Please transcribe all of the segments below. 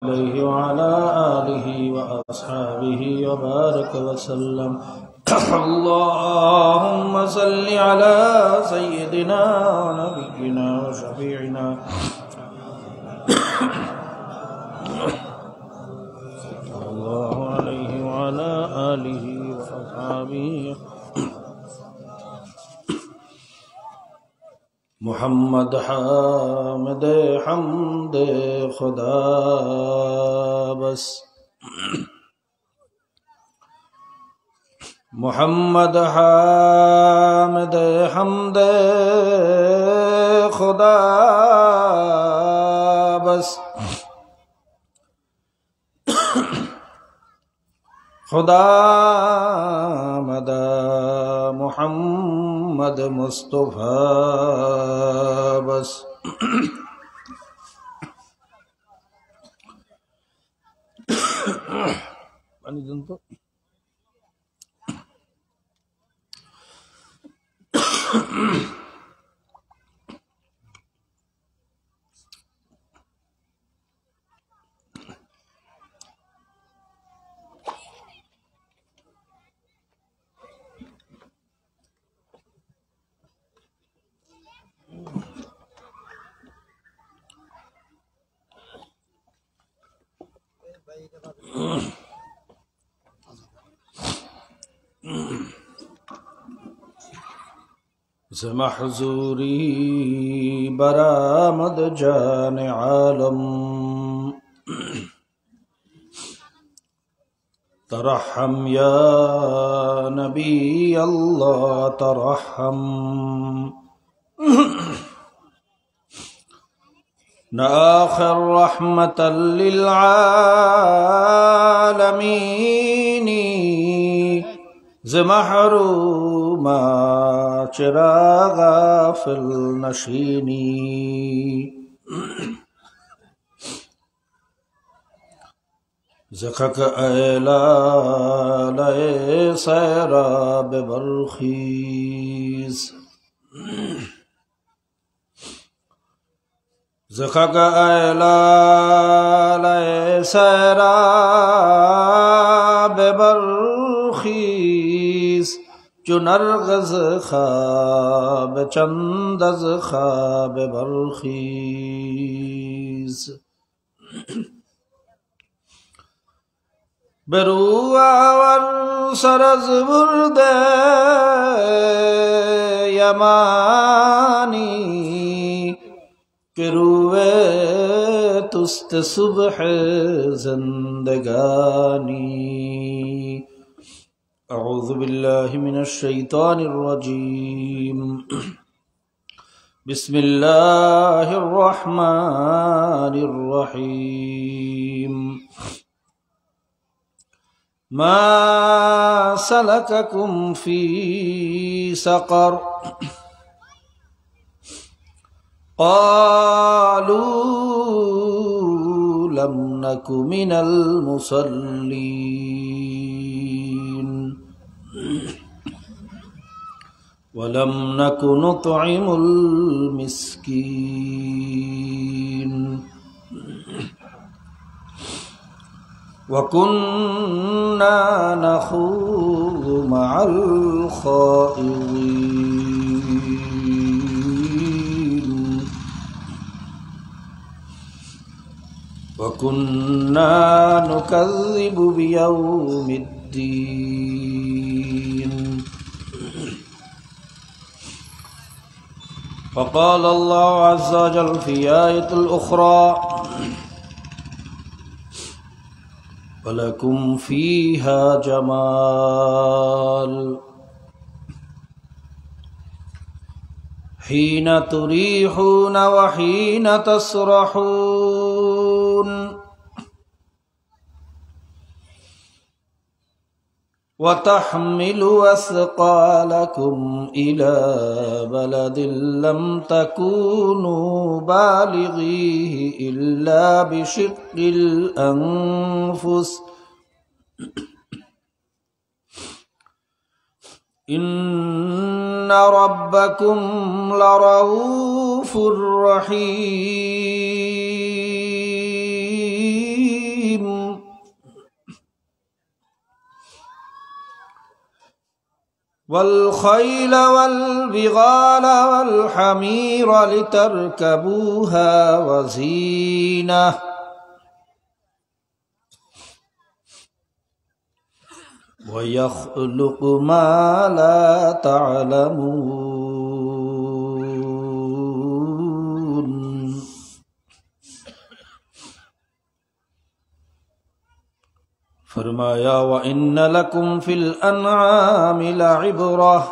عليه وعلى آله وأصحابه وبارك وسلم. اللهم صل على سيدنا ونبينا وشفيعنا صلى الله عليه وعلى آله وأصحابه محمد حامد حمد خدا بس. محمد حامد حمد خدا بس. खुदा मदा मुहम्मद मुस्तफा बस. पानी दूं तो महजूरी बरामद जान आलम तरहम या नबी अल्लाह तरहम. नाखिर रहमतल लिल आलमीन ज़महरूमा चिरागा फिल नशीनी. ज़खक ऐला लए सैराब बल्खीज़. ज़खक ऐला लए सैराब बल्खीज़. जो नरगज़ ख़ाब चंदज़ ख़ाब बल्खीज़. बरुआवर सरज़ बुर्दे यमानी के रुए तुस्त सुबह ज़िंदगानी. अऊज़ु बिल्लाहि मिनश शैतानिर रजीम. बिस्मिल्लाहिर रहमानिर रहीम. मा सलककुम फी सक़र क़ालू लम नकु मिनल मुसल्लीन वलम नकु नुत्इमुल मिस्कीन वकुन्ना नख़ूज़ु मअल ख़ाइज़ीन वकुन्ना नुकज़्ज़िबु बियौमिद्दीन. फ़क़ाल अल्लाहु अज़्ज़ा व जल्ल फ़ी आयतिल उख़रा वलकुम फ़ीहा जमाल हीन तुरीहून व हीन तसरहून व तहमिलु अस्क़ालकुम इला बलदिन लम तकूनू बालिगीहि इल्ला बिशिक़्क़िल अन्फ़ुस इन्ना रब्बकुम लरऊफुर रहीम। والخيل والبغال والحمير لتركبوها وزينة ويخلق ما لا تعلمون फरमाया वइन्न लकुम फिल अन्आमि लइब्रह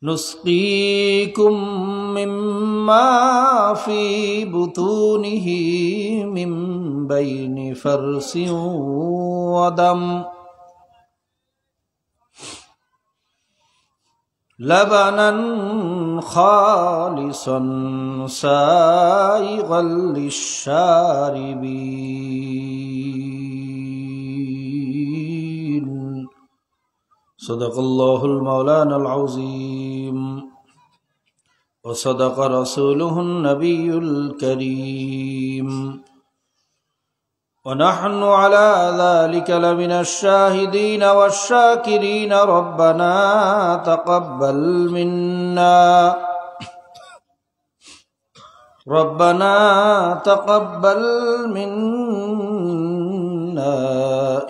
नुस्कीकुम मिम्मा फी बुतूनिही मिन बैनि फरसिन वदम लबनन खालिसन साइगल लिश्शारिबीन सदक़ल्लाहुल मौलानाल अज़ीम व सदक़ रसूलुहुन नबियुल करीम ونحن على ذلك لمن الشاهدين والشاكرين ربنا تقبل منا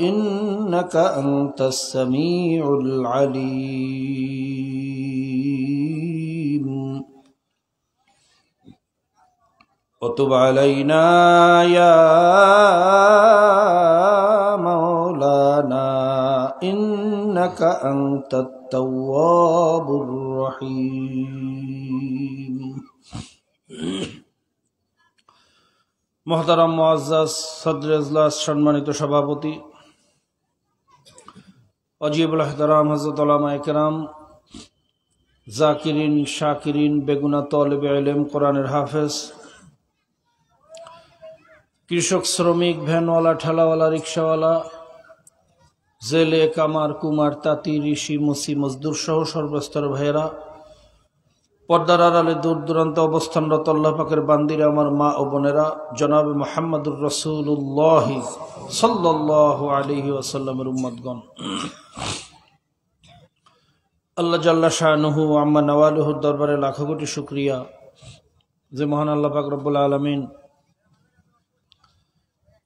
إنك أنت السميع العليم وتب علينا يا مولانا إنك أنت التواب الرحيم محترم मुअज़्ज़ज़ सदर इजलास सम्मानित सभापति अजीबुल एहतराम हज़रत उलमा इकराम जाकिरीन शाकिरीन बेगुना तौलिब इल्म कुरानेर हाफिज कृषक श्रमिक भैनवाला ठेलावाला रिक्शावाला जेले कामार कुमार ताती ऋषि मुसी मजदूर सह सर्वस्तর भाइरा पर्दार आড়ালে दूर दूरान्त अवस्थानरत आल्लाह पाकेर बान्दिरा आमार मा ओ बोनेरा जनाब मुहम्मदुर रसूलुल्लाह सल्लल्लाहु आलैहि वसल्लमेर उम्मतगण अल्लाह जल्ला शानुहु अम्मा नवालुहुर दरबारे लाखो कोटी शुक्रिया जे महान आल्लाह पाक रब्बुल आलामीन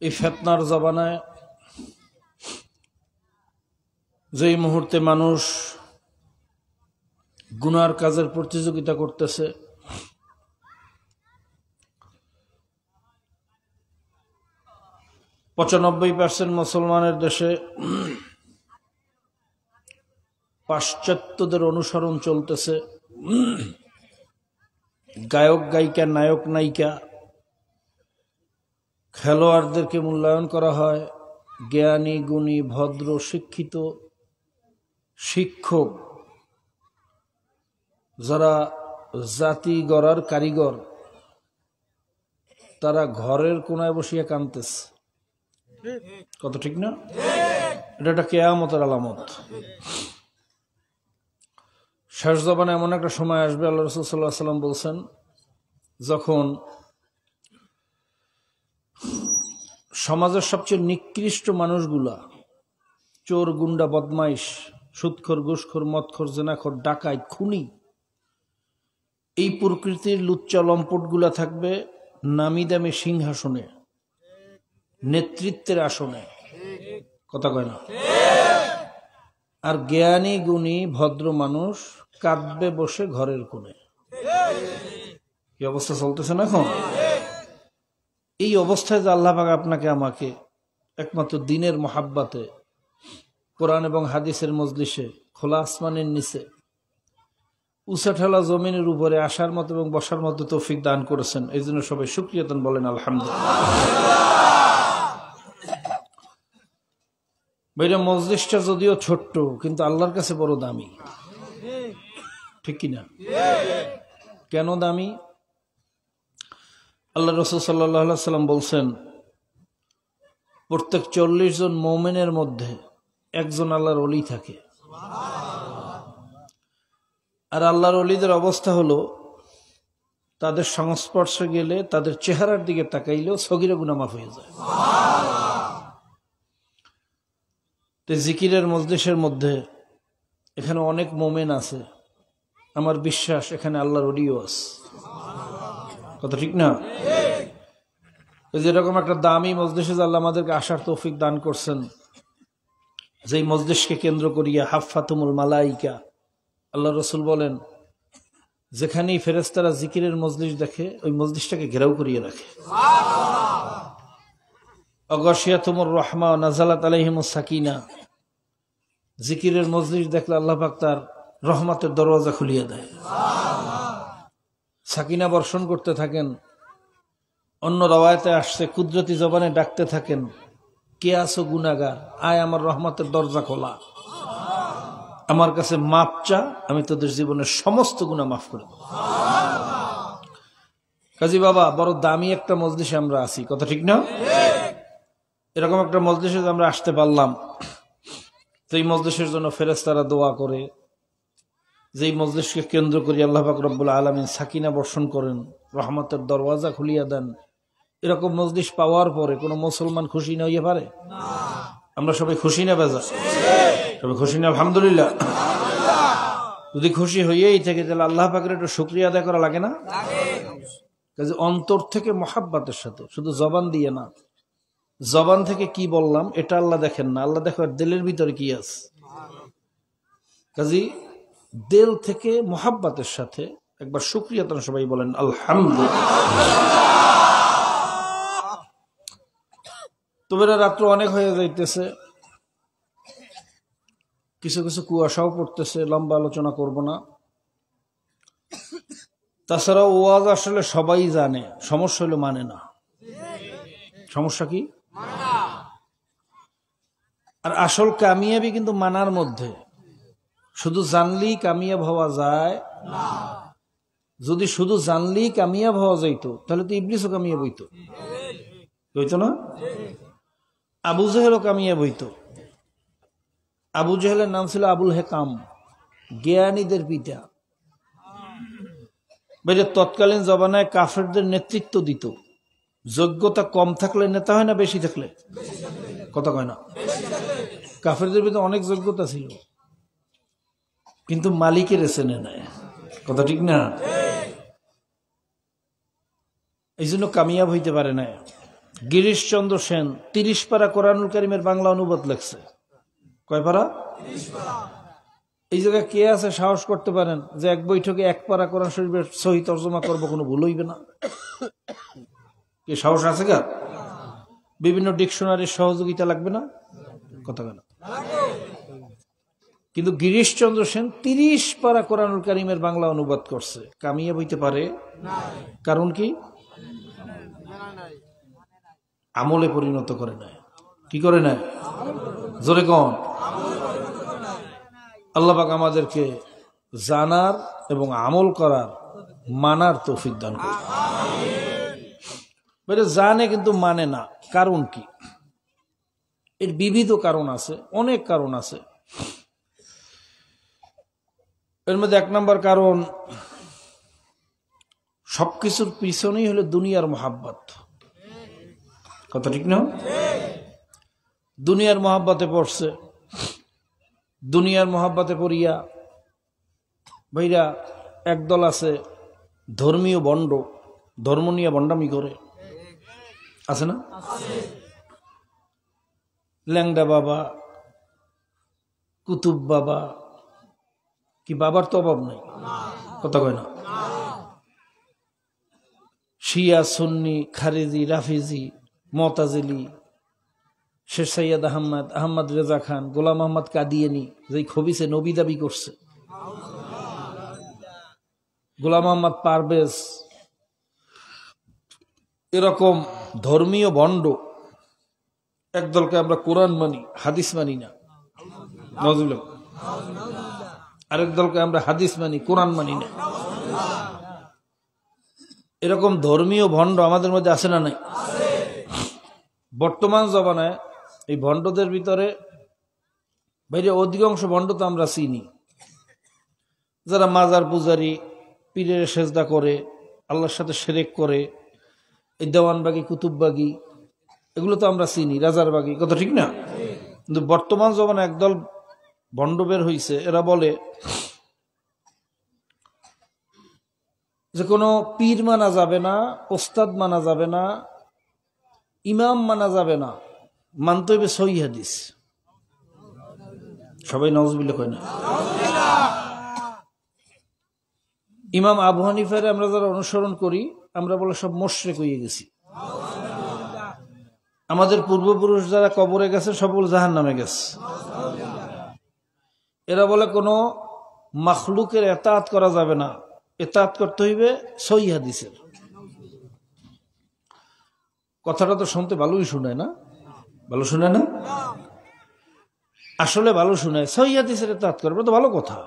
এই ফিতনার জমানায় যেই মুহূর্তে মানুষ গুনার কাজের প্রতিযোগিতা করতেছে, ৯৫% মুসলমানের দেশে পাশ্চাত্যদের অনুসরণ চলতেছে। গায়ক গায়িকা নায়ক নায়িকা খেলোয়াড়দেরকে মূল্যায়ন করা হয়, জ্ঞানী গুণী ভদ্র শিক্ষিত শিক্ষক যারা জাতি গড়ার কারিগর তারা ঘরের কোনায় বসিয়া কাঁদতেছে। কত ঠিক না? এটা একটা কিয়ামতের আলামত। শেষ জবানে এমন একটা সময় আসবে, আল্লাহ রাসূল সাল্লাল্লাহু আলাইহি ওয়াসাল্লাম বলছেন, যখন সমাজের সবচেয়ে নিকৃষ্ট মানুষগুলা, চোর গুন্ডা বদমাইশ সুদখোর ঘুষখোর মদখোর জেনাখোর ডাকাত খুনি, এই প্রকৃতির লুচ্চা লম্পটগুলা থাকবে নামি দামি সিংহাসনে, নেতৃত্বের আসনে। কথা কয় না? আর জ্ঞানী গুণী ভদ্র মানুষ কাঁদবে বসে ঘরের কোণে। কি অবস্থা চলতেছে না এখন? এই অবস্থায় যে আল্লাহ পাক আপনাকে আমাকে একমাত্র দিনের মহাব্বাতে কোরআন এবং হাদিসের মজলিসে খোলা আসমানের নিচে উঁচা ঠেলা জমিনের উপরে আসার মতো এবং বসার মতো তৌফিক দান করেছেন, এই জন্য সবাই শুকরিয়া দেন, বলেন আলহামদুলিল্লাহ। ভাইরা, মজলিসটা যদিও ছোট্ট কিন্তু আল্লাহর কাছে বড় দামি, ঠিক কিনা? কেন দামি? আল্লাহ রাসূল সাল্লাল্লাহু আলাইহি ওয়াসাল্লাম বলছেন, প্রত্যেক 40 জন মুমিনের মধ্যে একজন আল্লাহর ওলি থাকে। আর আল্লাহর ওলিদের অবস্থা হলো, তাদের সংস্পর্শে গেলে তাদের চেহারার দিকে তাকাইলেও সগীরা গুনাহ মাফ হয়ে যায়। তো জিকিরের মজলিসের মধ্যে এখানে অনেক মোমেন আছে, আমার বিশ্বাস এখানে আল্লাহর অডিও আছে, কথা ঠিক না? যেরকম একটা দামি মজলিসে আল্লাহ আমাদেরকে আসার তৌফিক দান করছেন, যেই মজলিসকে কেন্দ্র করিয়া হাফাতুমুল মালাইকা, আল্লাহ রসুল বলেন যেখানেই ফেরেশতারা জিকিরের মজলিস দেখে ওই মজলিসটাকে ঘেরাও করিয়ে রাখে। অগশিয়াতুমুর রহমা নাজালাত আলাইহিমুস সাকিনা, জিকিরের মজলিস দেখলে আল্লাহ পাক তার রহমতের দরওয়াজা খুলিয়ে দেয়, সাকিনা বর্ষণ করতে থাকেন। অন্য রওয়ায়াতে আসছে কুদরতি জবানে ডাকতে থাকেন, কে আছো গুনাহগার, আয় আমার রহমতের দরজা খোলা, আমার কাছে মাপ চা, আমি তোদের জীবনের সমস্ত গুনাহ মাফ করে দেব। কাজী বাবা, বড় দামি একটা মজলিসে আমরা আছি, কথা ঠিক না? এরকম একটা মজলিসে আমরা আসতে পারলাম, তো এই মজলিসের জন্য ফেরেশতারা দোয়া করে, যেই মজলিসকে কেন্দ্র করি আল্লাহ পাক রব্বুল আলামিন সাকিনা বর্ষণ করেন, রহমতের দরওয়াজা খুলিয়া দেন। এরকম মজলিস পাওয়ার পরে কোনো মুসলমান খুশি না হইতে পারে? আমরা সবাই খুশি না বেজা? সবাই খুশি না? আলহামদুলিল্লাহ। যদি খুশি হইয়াই থাকে তাহলে আল্লাহ পাকের একটু শুকরিয়া আদায় করা লাগে না? কাজে অন্তর থেকে মহাব্বতের সাথে, শুধু জবান দিয়ে না। জবান থেকে কি বললাম এটা আল্লাহ দেখেন না, আল্লাহ দেখেন দিলের ভিতরে কি আছে। কাজে দিল থেকে মহাব্বতের সাথে একবার শুকরিয়া তারা সবাই বলেন আলহামদুলিল্লাহ। তোমরা রাত্র অনেক হয়ে যাইতেছে, কিছু কিছু কুয়াশাও পড়তেছে, লম্বা আলোচনা করব না। তাছাড়া ওয়াজ আসলে সবাই জানে, সমস্যা হলো মানে না। সমস্যা কি? আর আসল কামিয়াবি কিন্তু মানার মধ্যে। শুধু জানলেই কামিয়াব হওয়া যায় না। যদি শুধু জানলেই কামিয়াব হওয়া যাইতো তাহলে তো ইবলিসও কামিয়াব হইতো, হইতো না? আবু জেহেলও কামিয়াব হইতো। আবু জেহেলের নাম ছিল আবুল হেকাম, জ্ঞানীদের পিতা। বাইরে তৎকালীন জমানায় কাফেরদের নেতৃত্ব দিত। যোগ্যতা কম থাকলে নেতা হয় না বেশি থাকলে? কথা কয় না? কাফেরদের ভিতরে অনেক যোগ্যতা ছিল, কিন্তু মালিকের চেনে নেয়, কথা ঠিক না? এই জন্য কামিয়াব হইতে পারে না। গিরিশচন্দ্র সেন 30 পারা কোরআনুল কারীমের বাংলা অনুবাদ লেখছে। কয় পারা? এই জায়গায় কে আছে সাহস করতে পারেন যে এক বৈঠকে 1 পারা কোরআন শরীফের সহি তর্জমা করবো, কোনো ভুল হইবে না? কে সাহস আছে? গা বিভিন্ন ডিকশনারির সহযোগিতা লাগবে না? কথা কেন? কিন্তু গিরিশচন্দ্র সেন 30 পারা কোরআনুল কারীমের বাংলা অনুবাদ করছে। কামিয়াব হইতে পারে? কারণ কি? আমলে পরিণত করে নাই। কি করে নাই? জোরে কোন? আল্লাহ পাক আমাদেরকে জানার এবং আমল করার, মানার তৌফিক দান করুন। জানে কিন্তু মানে না, কারণ কি? এর বিবিধ কারণ আছে, অনেক কারণ আছে। এর মধ্যে 1 নম্বর কারণ, সবকিছুর পিছনেই হলো দুনিয়ার মহাব্বত। কথা ঠিক না? দুনিয়ার মহাব্বতে পড়ছে, দুনিয়ার মহাব্বতে পড়িয়া ভাইরা একদল আছে ধর্মীয় বন্ড, ধর্ম নিয়ে বন্ডামি করে, আছে না? ল্যাংডা বাবা, কুতুব বাবা, কি বাবার তো অভাব নাই, কথা কয় না? শিয়া, সুন্নি, খারেজি, রাফিজি, মুতাজিলি, শেখ সৈয়দ আহমদ, আহমদ রেজা খান, গোলাম আহমদ কাদিয়ানি, যেই খবিসে নবী দাবি করছে, গোলাম আহমদ পারভেজ, এরকম ধর্মীয় ভণ্ড একদলকে আমরা কোরআন মানি, হাদিস মানি না। নাউজুবিল্লাহ। আরেক দলকে আমরা হাদিস মানি, কোরআন মানি না। এরকম ধর্মীয় ভণ্ড আমাদের মধ্যে আছে না নাই? বর্তমান জমানায় এই ভণ্ডদের ভিতরে বাইরে অধিকাংশ ভণ্ড তো আমরা চিনি, যারা মাজার পূজারি, পীরের সেজদা করে, আল্লাহর সাথে শিরক করে, এই দেওয়ানবাগি, কুতুববাগি, এগুলো তো আমরা চিনি, রাজারবাগি, কথা ঠিক না? কিন্তু বর্তমান জমানে একদল ভণ্ড বের হইছে, এরা বলে যে কোনো পীর মানা যাবে না, ওস্তাদ মানা যাবে না, ইমাম মানা যাবে না, মানতে হইবে সহিহ হাদিস। সবাই নাউজুবিল্লাহ কয় না? ইমাম আবু হানিফার আমরা যারা অনুসরণ করি, আমরা বলে সব মুশরিক হয়ে গেছি। আমাদের পূর্বপুরুষ যারা কবরে গেছে সব বলে জাহান্নামে গেছে। এরা বলে কোনো মাখলুকের ইতাআত করা যাবে না, ইতাআত করতে হইবে সহিহ হাদিসের। কথাটা তো শুনতে ভালোই শোনায় না? ভালো শোনায় না? আসলে ভালো শোনায়। সহিহ হাদিসের ইতাআত করবে তো ভালো কথা,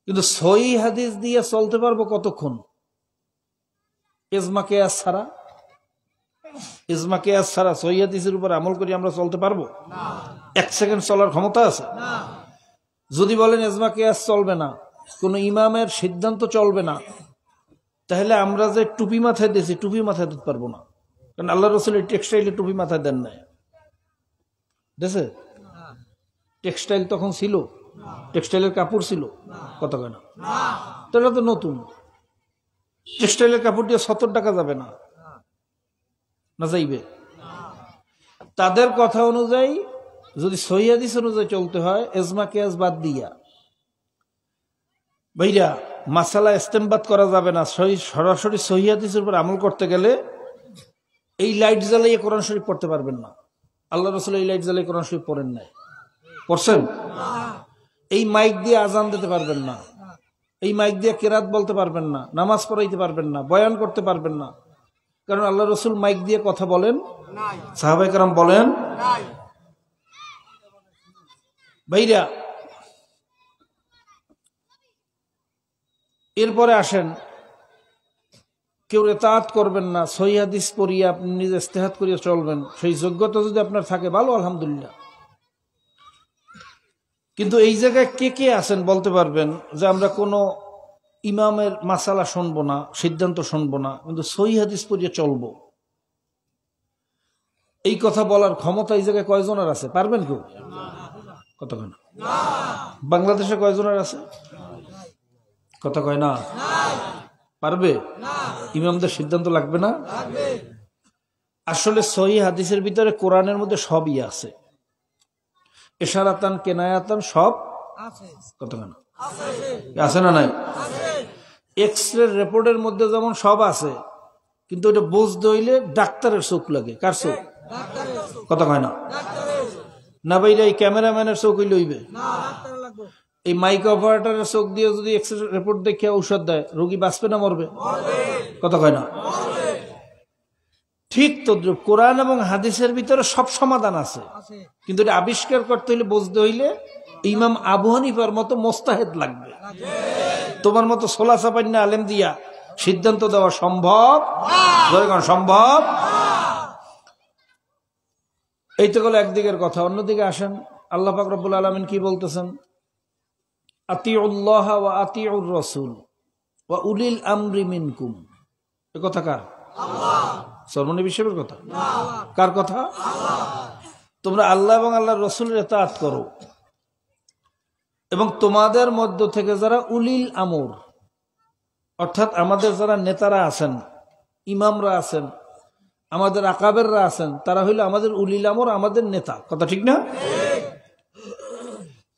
কিন্তু সহিহ হাদিস দিয়ে চলতে পারবো কতক্ষণ? ইজমা কিয়াস ছাড়া, ইজমা কিয়াস ছাড়া সহিহ হাদিসের উপর আমল করি আমরা চলতে পারবো? এক সেকেন্ড চলার ক্ষমতা আছে? যদি বলেন ইজমা কিয়াস চলবে না, কোন ইমামের সিদ্ধান্ত চলবে না, তাহলে আমরা যে টুপি মাথায় দিয়েছি টুপি মাথায় দিতে পারবো না। কারণ আল্লাহ রাসূল টেক্সটাইলে টুপি মাথায় দেন নাই। দেখছে? টেক্সটাইল তখন ছিল, টেক্সটাইলের কাপড় ছিল, কত কেন? তো এটা তো নতুন। টেক্সটাইলের কাপড় দিয়ে 70 টাকা যাবে না, না যাইবে? তাদের কথা অনুযায়ী যদি সহিহ হাদিস অনুযায়ী চলতে হয়, ইজমা কিয়াস বাদ দিয়া ভাইরা মাসালা ইস্তেমবাদ করা যাবে না। সরাসরি সহিহ হাদিসের উপর আমল করতে গেলে এই লাইট জ্বালিয়ে কোরআন শরীফ পড়তে পারবেন না। আল্লাহ রাসূল এই লাইট জ্বালিয়ে কোরআন শরীফ পড়েন নাই, পড়ছেন? এই মাইক দিয়ে আজান দিতে পারবেন না, এই মাইক দিয়ে কেরাত বলতে পারবেন না, নামাজ পড়াইতে পারবেন না, বয়ান করতে পারবেন না। কারণ আল্লাহ রাসূল মাইক দিয়ে কথা বলেন, সাহাবায়ে কেরাম বলেন। ভাইরা এরপরে আসেন, কেউ ইতাআত করবেন না, সহিহ হাদিস পড়িয়ে আপনি নিজে ইজতিহাদ করিয়া চলবেন, সেই যোগ্যতা যদি আপনার থাকে ভালো, আলহামদুলিল্লাহ। কিন্তু এই জায়গায় কে কে আছেন বলতে পারবেন যে আমরা কোনো ইমামের মাসালা শুনবো না, সিদ্ধান্ত শুনবো না, কিন্তু সহিহ হাদিস পড়িয়ে চলবো? এই কথা বলার ক্ষমতা এই জায়গায় কয়জনের আছে? পারবেন কেউ? কথা কয় না। বাংলাদেশে কয়জনের আছে? কথা কয় না। পারবে? ইমামদের সিদ্ধান্ত লাগবে না? আসলে সহিহ হাদিসের ভিতরে কোরআনের মধ্যে সবই আছে, ইশারাতান কেনায়াতান সব কথা কয় না। আছে না নাই? এক্সরে রিপোর্টের মধ্যে যেমন সব আছে, কিন্তু এটা বুঝতে হইলে ডাক্তারের চোখ লাগে। কার চোখ? কথা কয় না। না ভাইরা এই ক্যামেরাম্যানের চোখ হইলে হইবে? এই মাইক অপারেটরের চোখ দিয়ে যদি এক্সরে রিপোর্ট দেখে ঔষধ দেয়, রোগী বাঁচবে না মরবে? কথা কয় না। ঠিক তদ্রুপ কোরআন এবং হাদিসের ভিতরে সব সমাধান আছে, কিন্তু এটা আবিষ্কার করতে হইলে, বুঝতে হইলে ইমাম আবু হানিফার মতো মোস্তাহেদ লাগবে। তোমার মতো সোলা চাপান্না আলেম দিয়া সিদ্ধান্ত দেওয়া সম্ভব? সম্ভব? এই তো গেল একদিকের কথা। অন্যদিকে আসেন, আল্লাহ পাক রব্বুল আলামিন কি বলতেছেন? আতিউল্লাহ ওয়া আতিউর রাসূল ওয়া উলিল আমরি মিনকুম। এ কথা কার? সর্বনবী সাহেবের কথা? কার কথা? তোমরা আল্লাহ এবং আল্লাহর রাসূলের ইতাআত করো, এবং তোমাদের মধ্য থেকে যারা উলিল আমর, অর্থাৎ আমাদের যারা নেতারা আছেন, ইমামরা আছেন, আমাদের আকাবেররা আছেন, তারা হইল আমাদের উলিল আমর, আমাদের নেতা। কথা ঠিক না?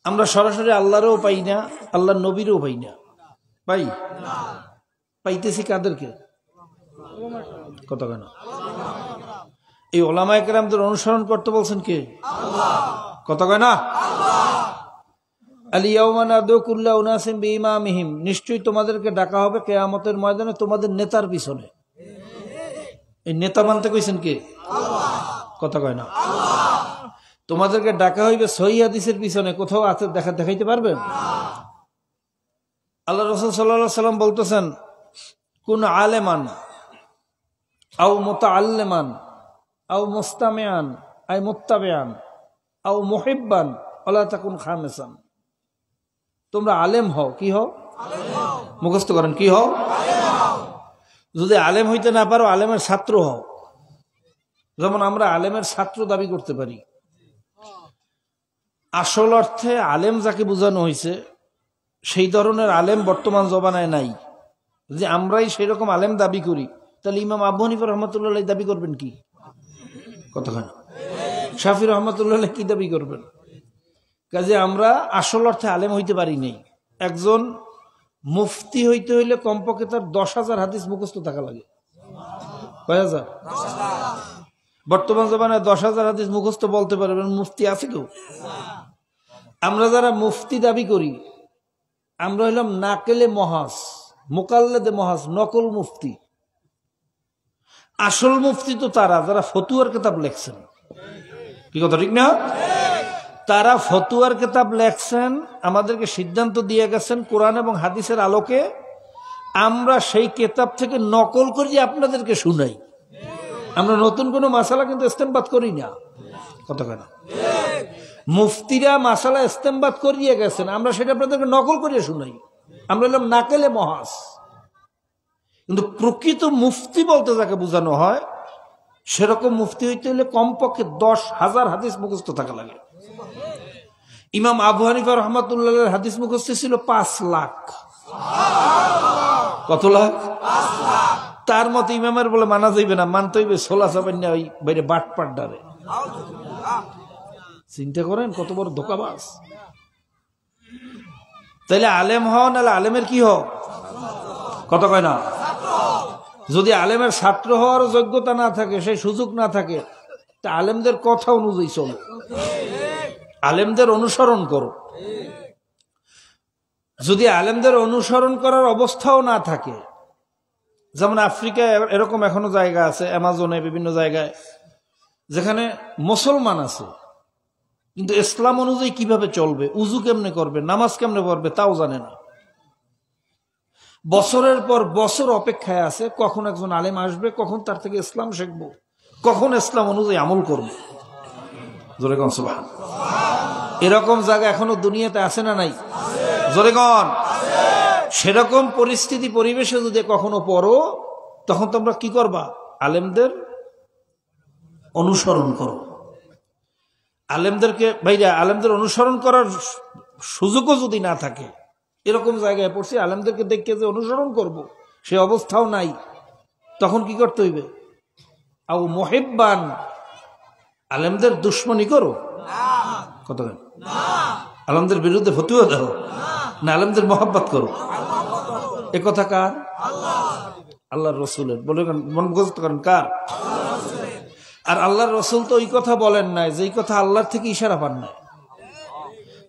আমরা সরাসরি আল্লাহরও পাই না, আল্লাহর নবীরও পাই না। পাই? পাইতেছি কাদেরকে? কথা কেন? এই ওলামায়ে কেরামদের অনুসরণ করতে বলছেন কে? কথা কয় না? আলিয়াউমা নাদু কুল্লা উনাসিম বিইমামিহিম, নিশ্চয়ই তোমাদেরকে ডাকা হবে কিয়ামতের ময়দানে তোমাদের নেতার পিছনে। এই নেতা মানতে কইছেন কে? কথা কয় না। তোমাদেরকে ডাকা হইবে সহিহ হাদিসের পিছনে। কোথাও আছে দেখাইতে পারবেন? আল্লাহ রাসূল সাল্লাল্লাহু আলাইহি সাল্লাম বলতেছেন, কুন আলেমান আও মুতাআল্লিমান আও মুস্তামিআন আই মুত্তাবিআন আও মুহিব্বান ওয়ালা তাকুন খামিসান। তোমরা আলেম হও। কি হও? মুখস্থ করেন, কি হও? যদি আলেম হইতে না পারো, আলেমের ছাত্র হও। যেমন আমরা আলেমের ছাত্র দাবি করতে পারি, আসল অর্থে আলেম যাকে বোঝানো হয়েছে সেই ধরনের আলেম বর্তমান জমানায় নাই। যে আমরাই সেই রকম আলেম দাবি করি, তাহলে ইমাম আবু হানিফা রহমতুল্লাহ দাবি করবেন কি? কতখানি শাফি রহমতুল্লাহ কি দাবি করবেন? কাজে আমরা আসল অর্থে আলেম হইতে পারি নাই। একজন মুফতি হইতে হইলে কমপক্ষে তার 10,000 হাদিস মুখস্থ থাকা লাগে। কয় হাজার? বর্তমান জমানায় 10,000 হাদিস মুখস্থ বলতে পারবেন মুফতি আছে কেউ? আমরা যারা মুফতি দাবি করি আমরা হইলাম নাকেলে মহাজ, মোকাল্লেদে মহাজ, নকল মুফতি। আসল মুফতি তো তারা যারা ফতুয়ার কিতাব লেখছেন। কি কথা ঠিক না? তারা ফতুয়ার কিতাব লেখছেন, আমাদেরকে সিদ্ধান্ত দিয়ে গেছেন কোরআন এবং হাদিসের আলোকে। আমরা সেই কিতাব থেকে নকল করি আপনাদেরকে শুনাই। আমরা নতুন কোনো মাসালা কিন্তু ইস্তেমবাদ করি না। কথা কেন? মুফতিরা মাসালা ইস্তেমবাদ করিয়ে গেছেন, আমরা সেটা আপনাদেরকে নকল করিয়ে শুনাই। আমরা হলাম নাকেলে মহাজ। কিন্তু প্রকৃত মুফতি বলতে যাকে বোঝানো হয় সেরকম মুফতি হইতে হলে কমপক্ষে 10,000 হাদিস মুখস্থ থাকা লাগে। ইমাম আবু হানিফা রহমতুল্লাহ হাদিস মুখস্থ ছিল 5 লাখ। কত লাখ? 5 লাখ। তার মতো ইমামের বলে মানা যাইবে না, মানতে হইবে সোলা চাবেন না ওই বাইরে বাটপাট ডারে। চিন্তা করেন কত বড় ধোকাবাজ। তাইলে আলেম হন, নাহলে আলেমের কি হোক? কত কয় না? যদি আলেমের ছাত্র হওয়ার যোগ্যতা না থাকে, সেই সুযোগ না থাকে, তা আলেমদের কথা অনুযায়ী চলো, আলেমদের অনুসরণ করো। যদি আলেমদের অনুসরণ করার অবস্থাও না থাকে, যেমন আফ্রিকায় এরকম এখনো জায়গা আছে, অ্যামাজনে বিভিন্ন জায়গায়, যেখানে মুসলমান আছে কিন্তু ইসলাম অনুযায়ী কিভাবে চলবে, উজু কেমনে করবে, নামাজ কেমনে পড়বে তাও জানে না। বছরের পর বছর অপেক্ষায় আছে কখন একজন আলেম আসবে, কখন তার থেকে ইসলাম শিখবো, কখন ইসলাম অনুযায়ী আমল করবো। জোরে কোন সুবহানাল্লাহ। এরকম জায়গা এখনো দুনিয়াতে আছে না নাই? জোরে কোন। সেরকম পরিস্থিতি পরিবেশে যদি কখনো পড়ো, তখন তোমরা কি করবা? আলেমদের অনুসরণ করো। আলেমদেরকে ভাইরা, আলেমদের অনুসরণ করার সুযোগও যদি না থাকে, এরকম জায়গায় পড়ছি আলেমদেরকে দেখে যে অনুসরণ করব সে অবস্থাও নাই, তখন কি করতে হইবে? আও মুহিব্বান, আলেমদের দুশ্মনী করো। কত? আলেমদের বিরুদ্ধে ফতোয়া দাও না আলেমদের মহব্বত করো? এ কথা কার? আল্লাহর রসুলের। বলে মন মুখস্থ করেন কার? আর আল্লাহর রসুল তো ওই কথা বলেন নাই যে কথা আল্লাহর থেকে ইশারা পান নাই।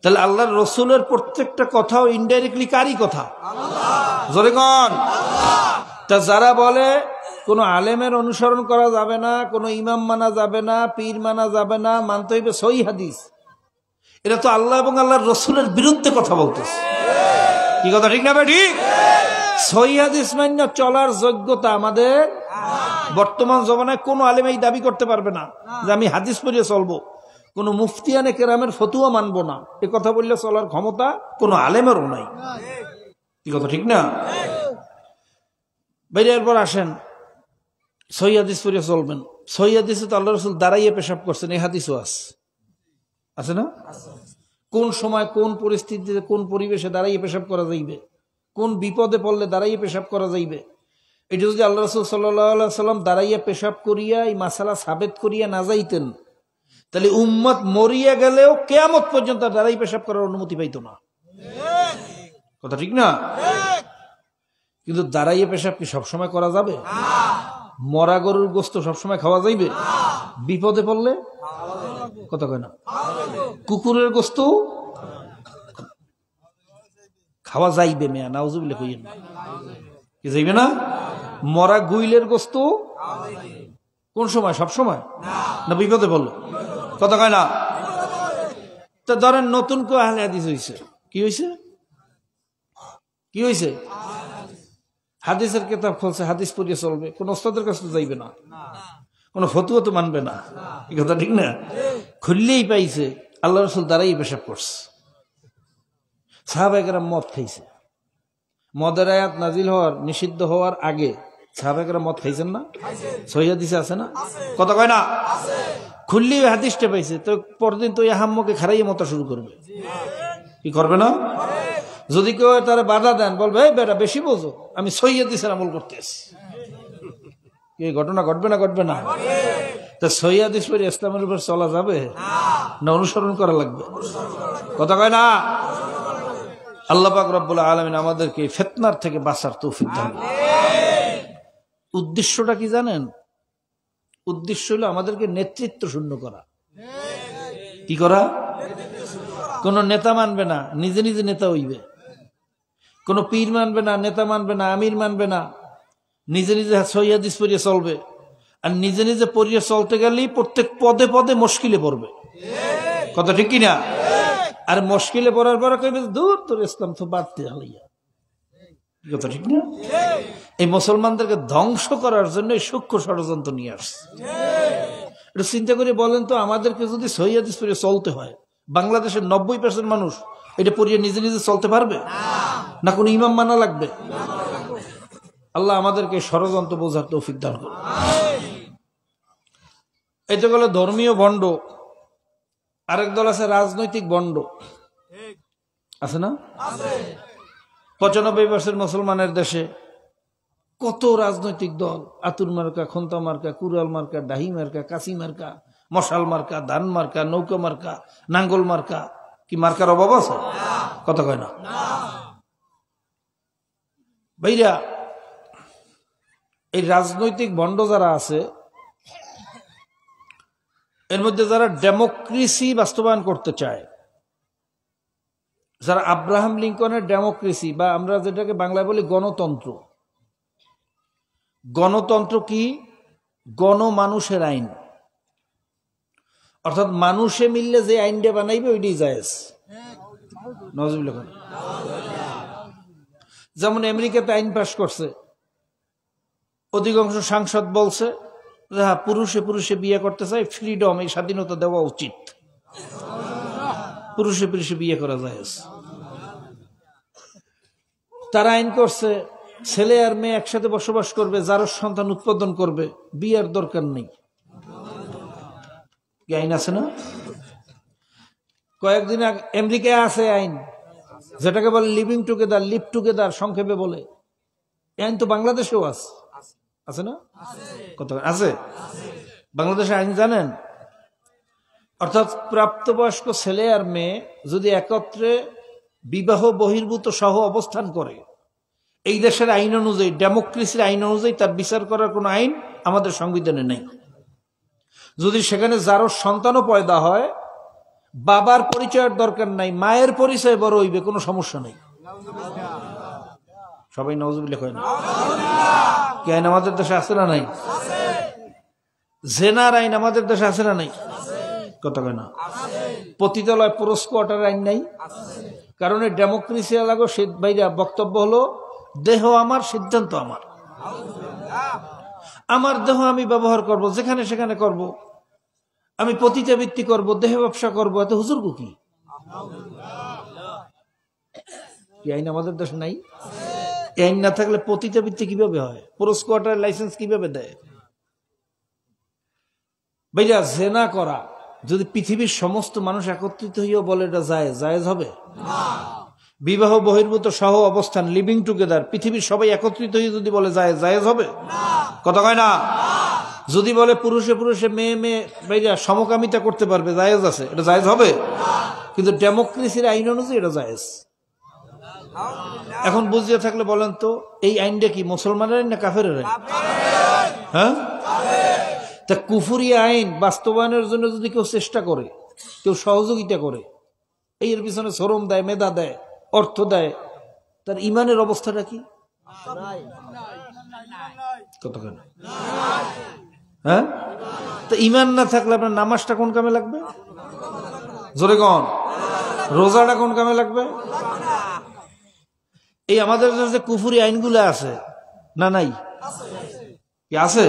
তাহলে আল্লাহর রসুলের প্রত্যেকটা কথাও ইনডাইরেক্টলি কারই কথা? জোরে কোন। তা যারা বলে কোনো আলেমের অনুসরণ করা যাবে না, কোনো ইমাম মানা যাবে না, পীর মানা যাবে না, মানতে হইবে সহিহ হাদিস, এরা তো আল্লাহ এবং আল্লাহর রসুলের বিরুদ্ধে কথা বলতেছে। কি কথা ঠিক না ভাই? ঠিক। সহিহ হাদিস মান্য চলার যোগ্যতা আমাদের বর্তমান জমানায় কোনো আলেম এই দাবি করতে পারবে না যে আমি হাদিস পড়িয়ে চলবো, কোনো মুফতিয়ানে কেরামের ফতুয়া মানবো না, এ কথা বললে চলার ক্ষমতা কোনো আলেমেরও নাই। কি কথা ঠিক না? বাইরে এরপর আসেন, সহিহ হাদিস পড়িয়ে চলবেন। সহিহ হাদিসে তো আল্লাহ রসুল দাঁড়াইয়ে পেশাব করছেন, এই হাদিসও আছে না? কোন সময় কোন পরিস্থিতিতে কোন পরিবেশে দাঁড়াইয়ে পেশাব করা যাইবে, কোন বিপদে পড়লে দাঁড়াইয়ে পেশাব করা যাইবে, এটা যদি আল্লাহ রসুল সাল্লাল্লাহু সাল্লাম দাঁড়াইয়া পেশাব করিয়া এই মাসালা সাবেত করিয়া না যাইতেন, তাহলে উম্মত মরিয়া গেলেও কিয়ামত পর্যন্ত দাঁড়াই পেশাব করার অনুমতি পাইত না। কথা ঠিক না? কিন্তু দাঁড়াইয়া পেশাব কি সবসময় করা যাবে? মরা গরুর গোস্ত সবসময় খাওয়া যাইবে? বিপদে পড়লে কথা কয় না? কুকুরের গোস্ত খাওয়া যাইবে, মেয়া নাউজুবিল্লাহ কইয়েন না, কি যাইবে না? মরা গুইলের গোস্ত কোন সময়? সব সময় না বিপদে পড়লে? কথা কয় না? তো ধরেন নতুন কেউ আহলে হাদিস হইছে, কি হইছে? কি হইছে? হাদিসের কিতাব খুলছে, হাদিস পড়িয়ে চলবে, কোন ওস্তাদের কাছে যাইবে না, কোন ফতুয়া তো মানবে না। এই কথা ঠিক না? খুললেই পাইছে আল্লাহ রসুল দ্বারাই পেশাব করছে। সাহাবায়ে কেরাম মদ খাইছে, মদের আয়াত নাজিল হওয়ার নিষিদ্ধ হওয়ার আগে সাহাবায়ে কেরাম মদ খাইছেন না? সহিহ হাদিসে আছে না? কথা কয় না? খুললি হাদিসটা পাইছে, তো পরদিন তো আহাম্মকে খারাইয়ে মতো শুরু করবে, কি করবে না? যদি কেউ তারা বাধা দেন, বলবে এই বেটা বেশি বোঝো, আমি সৈয়দিসের আমল করতে আসি। এই ঘটনা ঘটবে না ঘটবে না? তা সৈয়দিস পরে ইসলামের উপর চলা যাবে না অনুসরণ করা লাগবে? কথা কয় না? আল্লাহ পাক রব্বুল আলামিন আমাদেরকে ফিতনার থেকে বাঁচার তৌফিক দান। উদ্দেশ্যটা কি জানেন? উদ্দেশ্য হলো আমাদেরকে নেতৃত্ব শূন্য করা। কি করা? কোন নেতা মানবে না, নিজে নিজে নেতা হইবে। কোন পীর মানবে না, নেতা মানবে না, আমির মানবে না, নিজে নিজে সহিহ পড়িয়ে চলবে। আর নিজে নিজে পড়িয়ে চলতে গেলেই প্রত্যেক পদে পদে মুশকিলে পড়বে। কথা ঠিক কিনা? আর মুশকিলে পড়ার পরে কইবে দূর তোর ইসলাম তো বাড়তে হালাইয়া। কথা ঠিক না? এই মুসলমানদেরকে ধ্বংস করার জন্য সূক্ষ্ম ষড়যন্ত্র নিয়ে আসছে। এটা চিন্তা করে বলেন তো, আমাদেরকে যদি সহিহ পড়িয়ে চলতে হয়, বাংলাদেশের 90% মানুষ এটা পড়িয়ে নিজে নিজে চলতে পারবে না? কোন ইমাম মানা লাগবে? আল্লাহ আমাদেরকে ষড়যন্ত্র বোঝার তৌফিক দান করুন। এই তো গেল ধর্মীয় ভণ্ড। আরেক দল আছে রাজনৈতিক ভণ্ড, আছে না? 95% মুসলমানের দেশে কত রাজনৈতিক দল, আতুর মার্কা, খন্তা মার্কা, কুড়াল মার্কা, ডাহি মার্কা, কাশি মার্কা, মশাল মার্কা, ধান মার্কা, নৌকা মার্কা, নাঙ্গল মার্কা। কি মার্কার অভাব আছে? কথা কয় না ভাইরা। এই রাজনৈতিক ভণ্ড যারা আছে, এর মধ্যে যারা ডেমোক্রেসি বাস্তবায়ন করতে চায়, যারা আব্রাহাম লিঙ্কনের ডেমোক্রেসি বা আমরা যেটাকে বাংলায় বলি গণতন্ত্র। গণতন্ত্র কি? গণমানুষের আইন, অর্থাৎ মানুষে মিললে যে আইনটা বানাইবে ওইটাই জায়েজ। নওয়াজুবিল্লাহ। যেমন আমেরিকাতে আইন পাশ করছে, অধিকাংশ সাংসদ বলছে যে হ্যাঁ, পুরুষে পুরুষে বিয়ে করতে চাই, ফ্রিডম, এই স্বাধীনতা দেওয়া উচিত, পুরুষে পুরুষে বিয়ে করা যায়। তারা আইন করছে ছেলে আর মেয়ে একসাথে বসবাস করবে, যার সন্তান উৎপাদন করবে, বিয়ের দরকার নেই। কি আইন আছে না? কয়েকদিন আগে আমেরিকায় আছে আইন, যেটাকে বলে লিভিং টুগেদার, লিভ টুগেদার সংক্ষেপে বলে। আইন তো বাংলাদেশেও আছে না? কত আছে বাংলাদেশে আইন জানেন? অর্থাৎ প্রাপ্তবয়স্ক ছেলে আর মেয়ে যদি একত্রে বিবাহ বহির্ভূত সহ অবস্থান করে, এই দেশের আইন অনুযায়ী, ডেমোক্রেসির আইন অনুযায়ী তার বিচার করার কোনো আইন আমাদের সংবিধানে নেই। যদি সেখানে যারও সন্তানও পয়দা হয়, বাবার পরিচয়ের দরকার নাই, মায়ের পরিচয় বড় হইবে, কোনো সমস্যা নেই। সবাই নাউজুবিল্লাহ কয় না? কি আইন আমাদের দেশে আছে না নাই? জেনার আইন আমাদের দেশে আছে না নাই? কত কয় না? পতিতালয় পুরুষ কোয়ার্টার আইন নাই? কারণ এই ডেমোক্রেসি লাগো ভাইরা বক্তব্য হলো দেহ আমার, সিদ্ধান্ত আমার, আমার দেহ আমি ব্যবহার করব, যেখানে সেখানে করব, আমি পতিতাবৃত্তি করব, দেহ ব্যবসা করব, এত হুজুর কি আইন আমাদের দেশে নাই? আইন না থাকলে পতিতাবৃত্তি কিভাবে হয়? পুরুষ কোয়ার্টার লাইসেন্স কিভাবে দেয়? ভাইরা জেনা করা যদি পৃথিবীর সমস্ত মানুষ একত্রিত হইয়া বলে এটা জায়েজ হবে? বিবাহ বহির্ভূত সহ অবস্থান, লিভিং টুগেদার, পৃথিবীর সবাই একত্রিত হয়ে যদি বলে জায়েজ হবে? কথা কয় না? যদি বলে পুরুষে পুরুষে মেয়ে মেয়ে ভাইরা সমকামিতা করতে পারবে, জায়েজ আছে, এটা জায়েজ হবে? কিন্তু ডেমোক্রেসির আইন অনুযায়ী এটা জায়েজ। এখন বুঝিয়ে থাকলে বলেন তো, এই আইনটা কি মুসলমানের আইন না কাফেরের আইন? হ্যাঁ, তা কুফরি আইন বাস্তবায়নের জন্য যদি কেউ চেষ্টা করে, কেউ সহযোগিতা করে, এর পিছনে শ্রম দেয়, মেধা দেয়, অর্থ দেয়, তার ইমানের অবস্থাটা কি? কতক্ষণ? হ্যাঁ, তো ইমান না থাকলে আপনার নামাজটা কোন কামে লাগবে? জোরে কোন? রোজাটা কোন কামে লাগবে? এই আমাদের যে কুফরি আইনগুলো আছে না নাই? কি আছে?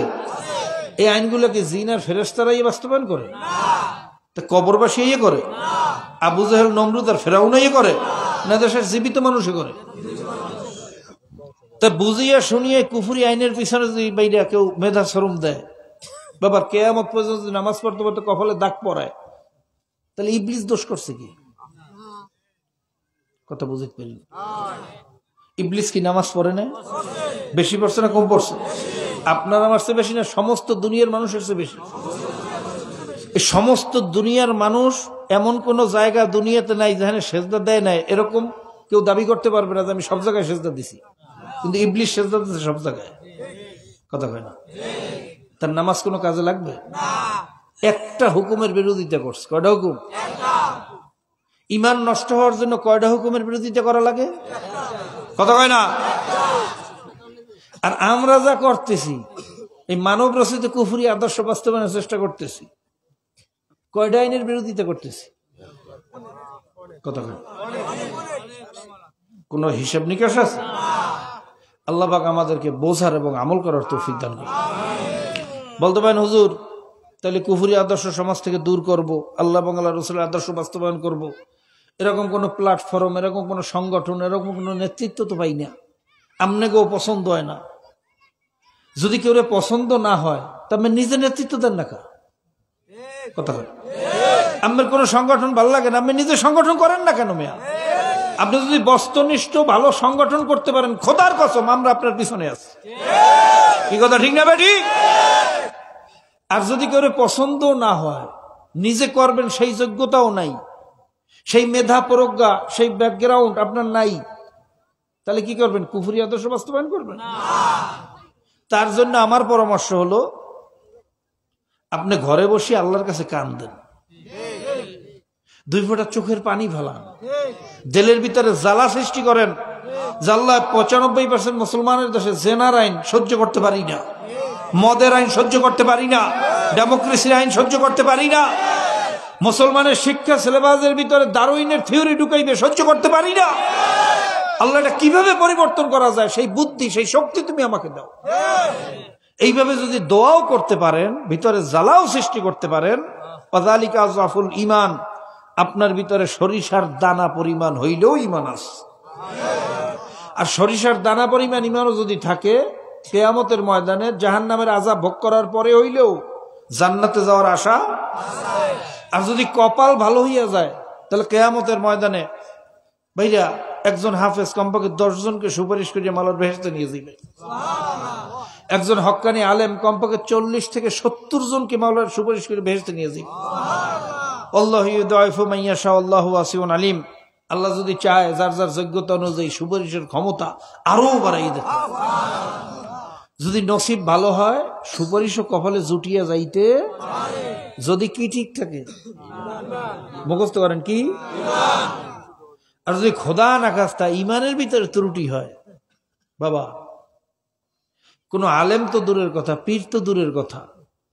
এই আইনগুলো কি জিন আর ফেরেশতারাই বাস্তবায়ন করে? তা কবরবাসী ইয়ে করে? আবু জাহেল, নমরুদ আর ফেরাউন ইয়ে করে? না দেশের জীবিত মানুষে করে? তা বুঝিয়া শুনিয়ে কুফরি আইনের পিছনে যদি বাইরে কেউ মেধা শ্রম দেয়, বাবার কিয়ামত পর্যন্ত নামাজ পড়তে পড়তে কপালে দাগ পড়ায়, তাহলে ইবলিস দোষ করছে কি? কথা বুঝতে পারি? ইবলিস কি নামাজ পড়ে না? বেশি পড়ছে না কম পড়ছে? আপনার আমার চেয়ে বেশি না, সমস্ত দুনিয়ার মানুষের চেয়ে বেশি। এই সমস্ত দুনিয়ার মানুষ এমন কোন জায়গা দুনিয়াতে নাই যেখানে সেজদা দেয় নাই, এরকম কেউ দাবি করতে পারবে না যে আমি সব জায়গায় সেজদা দিছি। কিন্তু ইবলিস সেজদা দিচ্ছে সব জায়গায়। কথা কয় না? তার নামাজ কোনো কাজে লাগবে? একটা হুকুমের বিরোধিতা করছে। কয়টা হুকুম? ঈমান নষ্ট হওয়ার জন্য কয়টা হুকুমের বিরোধিতা করা লাগে? কথা কয় না? আর আমরা যা করতেছি, এই মানব রচিত কুফরি আদর্শ বাস্তবায়নের চেষ্টা করতেছি, কয়টা আইনের বিরোধিতা করতেছি? কথা কয়? কোন হিসাব নিকাশ আছে? আল্লাহ পাক আমাদেরকে বোঝার এবং আমল করার তৌফিক দান করুন। বলতে পারেন হুজুর, তাহলে কুফরি আদর্শ সমাজ থেকে দূর করব, আল্লাহ এবং আল্লাহ রাসূলের আদর্শ বাস্তবায়ন করব, এরকম কোন প্ল্যাটফর্ম, এরকম কোন সংগঠন, এরকম কোন নেতৃত্ব তো পাই না। আমনেকেও পছন্দ হয় না। যদি কেউ পছন্দ না হয় তবে নিজে নেতৃত্ব দেন না। কথা হয়? আমার কোন সংগঠন ভালো লাগে না, আপনি নিজে সংগঠন করেন না কেন মেয়া? আপনি যদি বস্তুনিষ্ঠ ভালো সংগঠন করতে পারেন, খোদার কসম আমরা আপনার পিছনে আছি। কি কথা ঠিক না বেটি? আর যদি কেউ পছন্দ না হয়, নিজে করবেন সেই যোগ্যতাও নাই, সেই মেধা প্রজ্ঞা, সেই ব্যাকগ্রাউন্ড আপনার নাই, তাহলে কি করবেন? কুফরি আদর্শ বাস্তবায়ন করবেন? তার জন্য আমার পরামর্শ হলো, আপনি ঘরে বসে আল্লাহর কাছে কান দেন, 2 ফোঁটা চোখের পানি ফেলান, দিলের ভিতরে জ্বালা সৃষ্টি করেন। আল্লাহ 95% মুসলমানের দেশে জেনার আইন সহ্য করতে পারি না, মদের আইন সহ্য করতে পারি না, ডেমোক্রেসির আইন সহ্য করতে পারি না, মুসলমানের শিক্ষা সিলেবাসের ভিতরে দারুইনের থিওরি ঢুকাইবে সহ্য করতে পারি না। আল্লাহ এটা কিভাবে পরিবর্তন করা যায় সেই বুদ্ধি, সেই শক্তি তুমি আমাকে দাও। এইভাবে যদি দোয়াও করতে পারেন, ভিতরে জ্বালাও সৃষ্টি করতে পারেন, ওয়াযালিকা আযআফুল ঈমান, আপনার ভিতরে সরিষার দানা পরিমাণ হইলেও ঈমান আছে। আর সরিষার দানা পরিমাণ ঈমানও যদি থাকে, কিয়ামতের ময়দানে জাহান্নামের আযাব ভোগ করার পরে হইলেও জান্নাতে যাওয়ার আশা। আর যদি কপাল ভালো হইয়া যায়, তাহলে কিয়ামতের ময়দানে ভাইরা একজন হাফেজ কমপক্ষে 10 জনকে সুপারিশ করিয়া মালার বেহেশতে নিয়ে যাবে। একজন হক্কানি আলেম কমপক্ষে 40 থেকে 70 জনকে মাওলার সুপারিশ করে বেহেশতে নিয়ে যাবে। আল্লাহু ইউদাইফু মান ইয়াশা আল্লাহু ওয়াসিউন আলিম। আল্লাহ যদি চায় যার যার যোগ্যতা অনুযায়ী সুপারিশের ক্ষমতা আরো বাড়াই দেয়। যদি নসিব ভালো হয়, সুপারিশও কপালে জুটিয়া যাইতে যদি কি ঠিক থাকে, মুখস্থ করেন কি? আর যদি খোদা না খাস্তা ইমানের ভিতরে ত্রুটি হয়, বাবা কোন আলেম তো দূরের কথা, পীর তো দূরের কথা,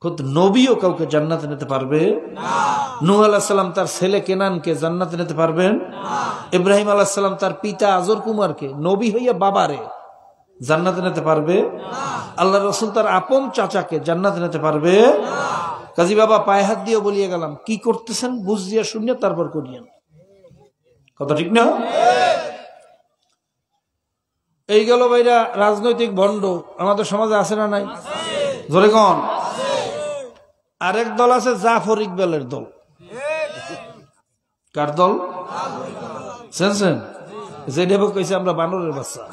খোদ নবীও কাউকে জান্নাতে নিতে পারবে না। নূহ আলাইহিস সালাম তার ছেলে কেনানকে জান্নাতে নিতে পারবেন না। ইব্রাহিম আলাইহিস সালাম তার পিতা আজর কুমারকে নবী হইয়া বাবারে জান্নাতে নিতে পারবে না। আল্লাহ রাসূল তার আপন চাচাকে জান্নাতে নিতে পারবে না। কাজী বাবা পায়ে হাত দিয়ে বলিয়ে গেলাম, কি করতেছেন বুঝ দিয়া শুনিয়া তারপর করিয়েন। কথা ঠিক না? এই গেল ভাইরা রাজনৈতিক ভণ্ড আমাদের সমাজে আছে না নাই? জোরে কোন? আরেক দল আছে জাফর ইকবালের দল। কার দল? শুনছেন? যেটা কইছে আমরা বানরের বাচ্চা।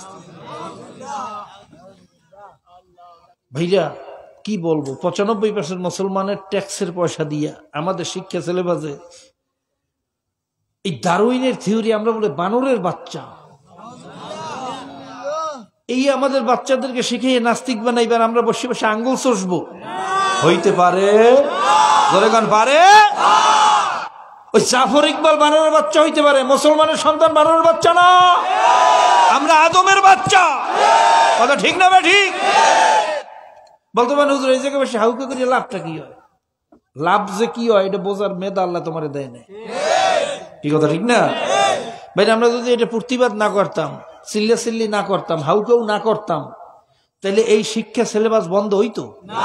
ভাইরা কি বলবো, 95% মুসলমানের ট্যাক্সের পয়সা দিয়া আমাদের শিক্ষা সিলেবাসে এই দারুইনের থিওরি আমরা বলে বানরের বাচ্চা। এই আমাদের বাচ্চাদেরকে শিখিয়ে নাস্তিক বানাইবেন, আমরা বসে বসে আঙ্গুল চষবো? হইতে পারে? পারে? ওই জাফর ইকবাল বানরের বাচ্চা হইতে পারে, মুসলমানের সন্তান বানরের বাচ্চা না, আমরা আদমের বাচ্চা। কথা ঠিক না? ঠিক বলতে পারেন হুজুর এই জায়গায় বসে হাউকে করে লাভটা কি হয়? লাভ যে কি হয় এটা বোঝার মেধা আল্লাহ তোমার দেয় না। কি কথা ঠিক না ভাই? আমরা যদি এটা প্রতিবাদ না করতাম, চিল্লি না করতাম, হাউকেও না করতাম, তাহলে এই শিক্ষা সিলেবাস বন্ধ হইতো না।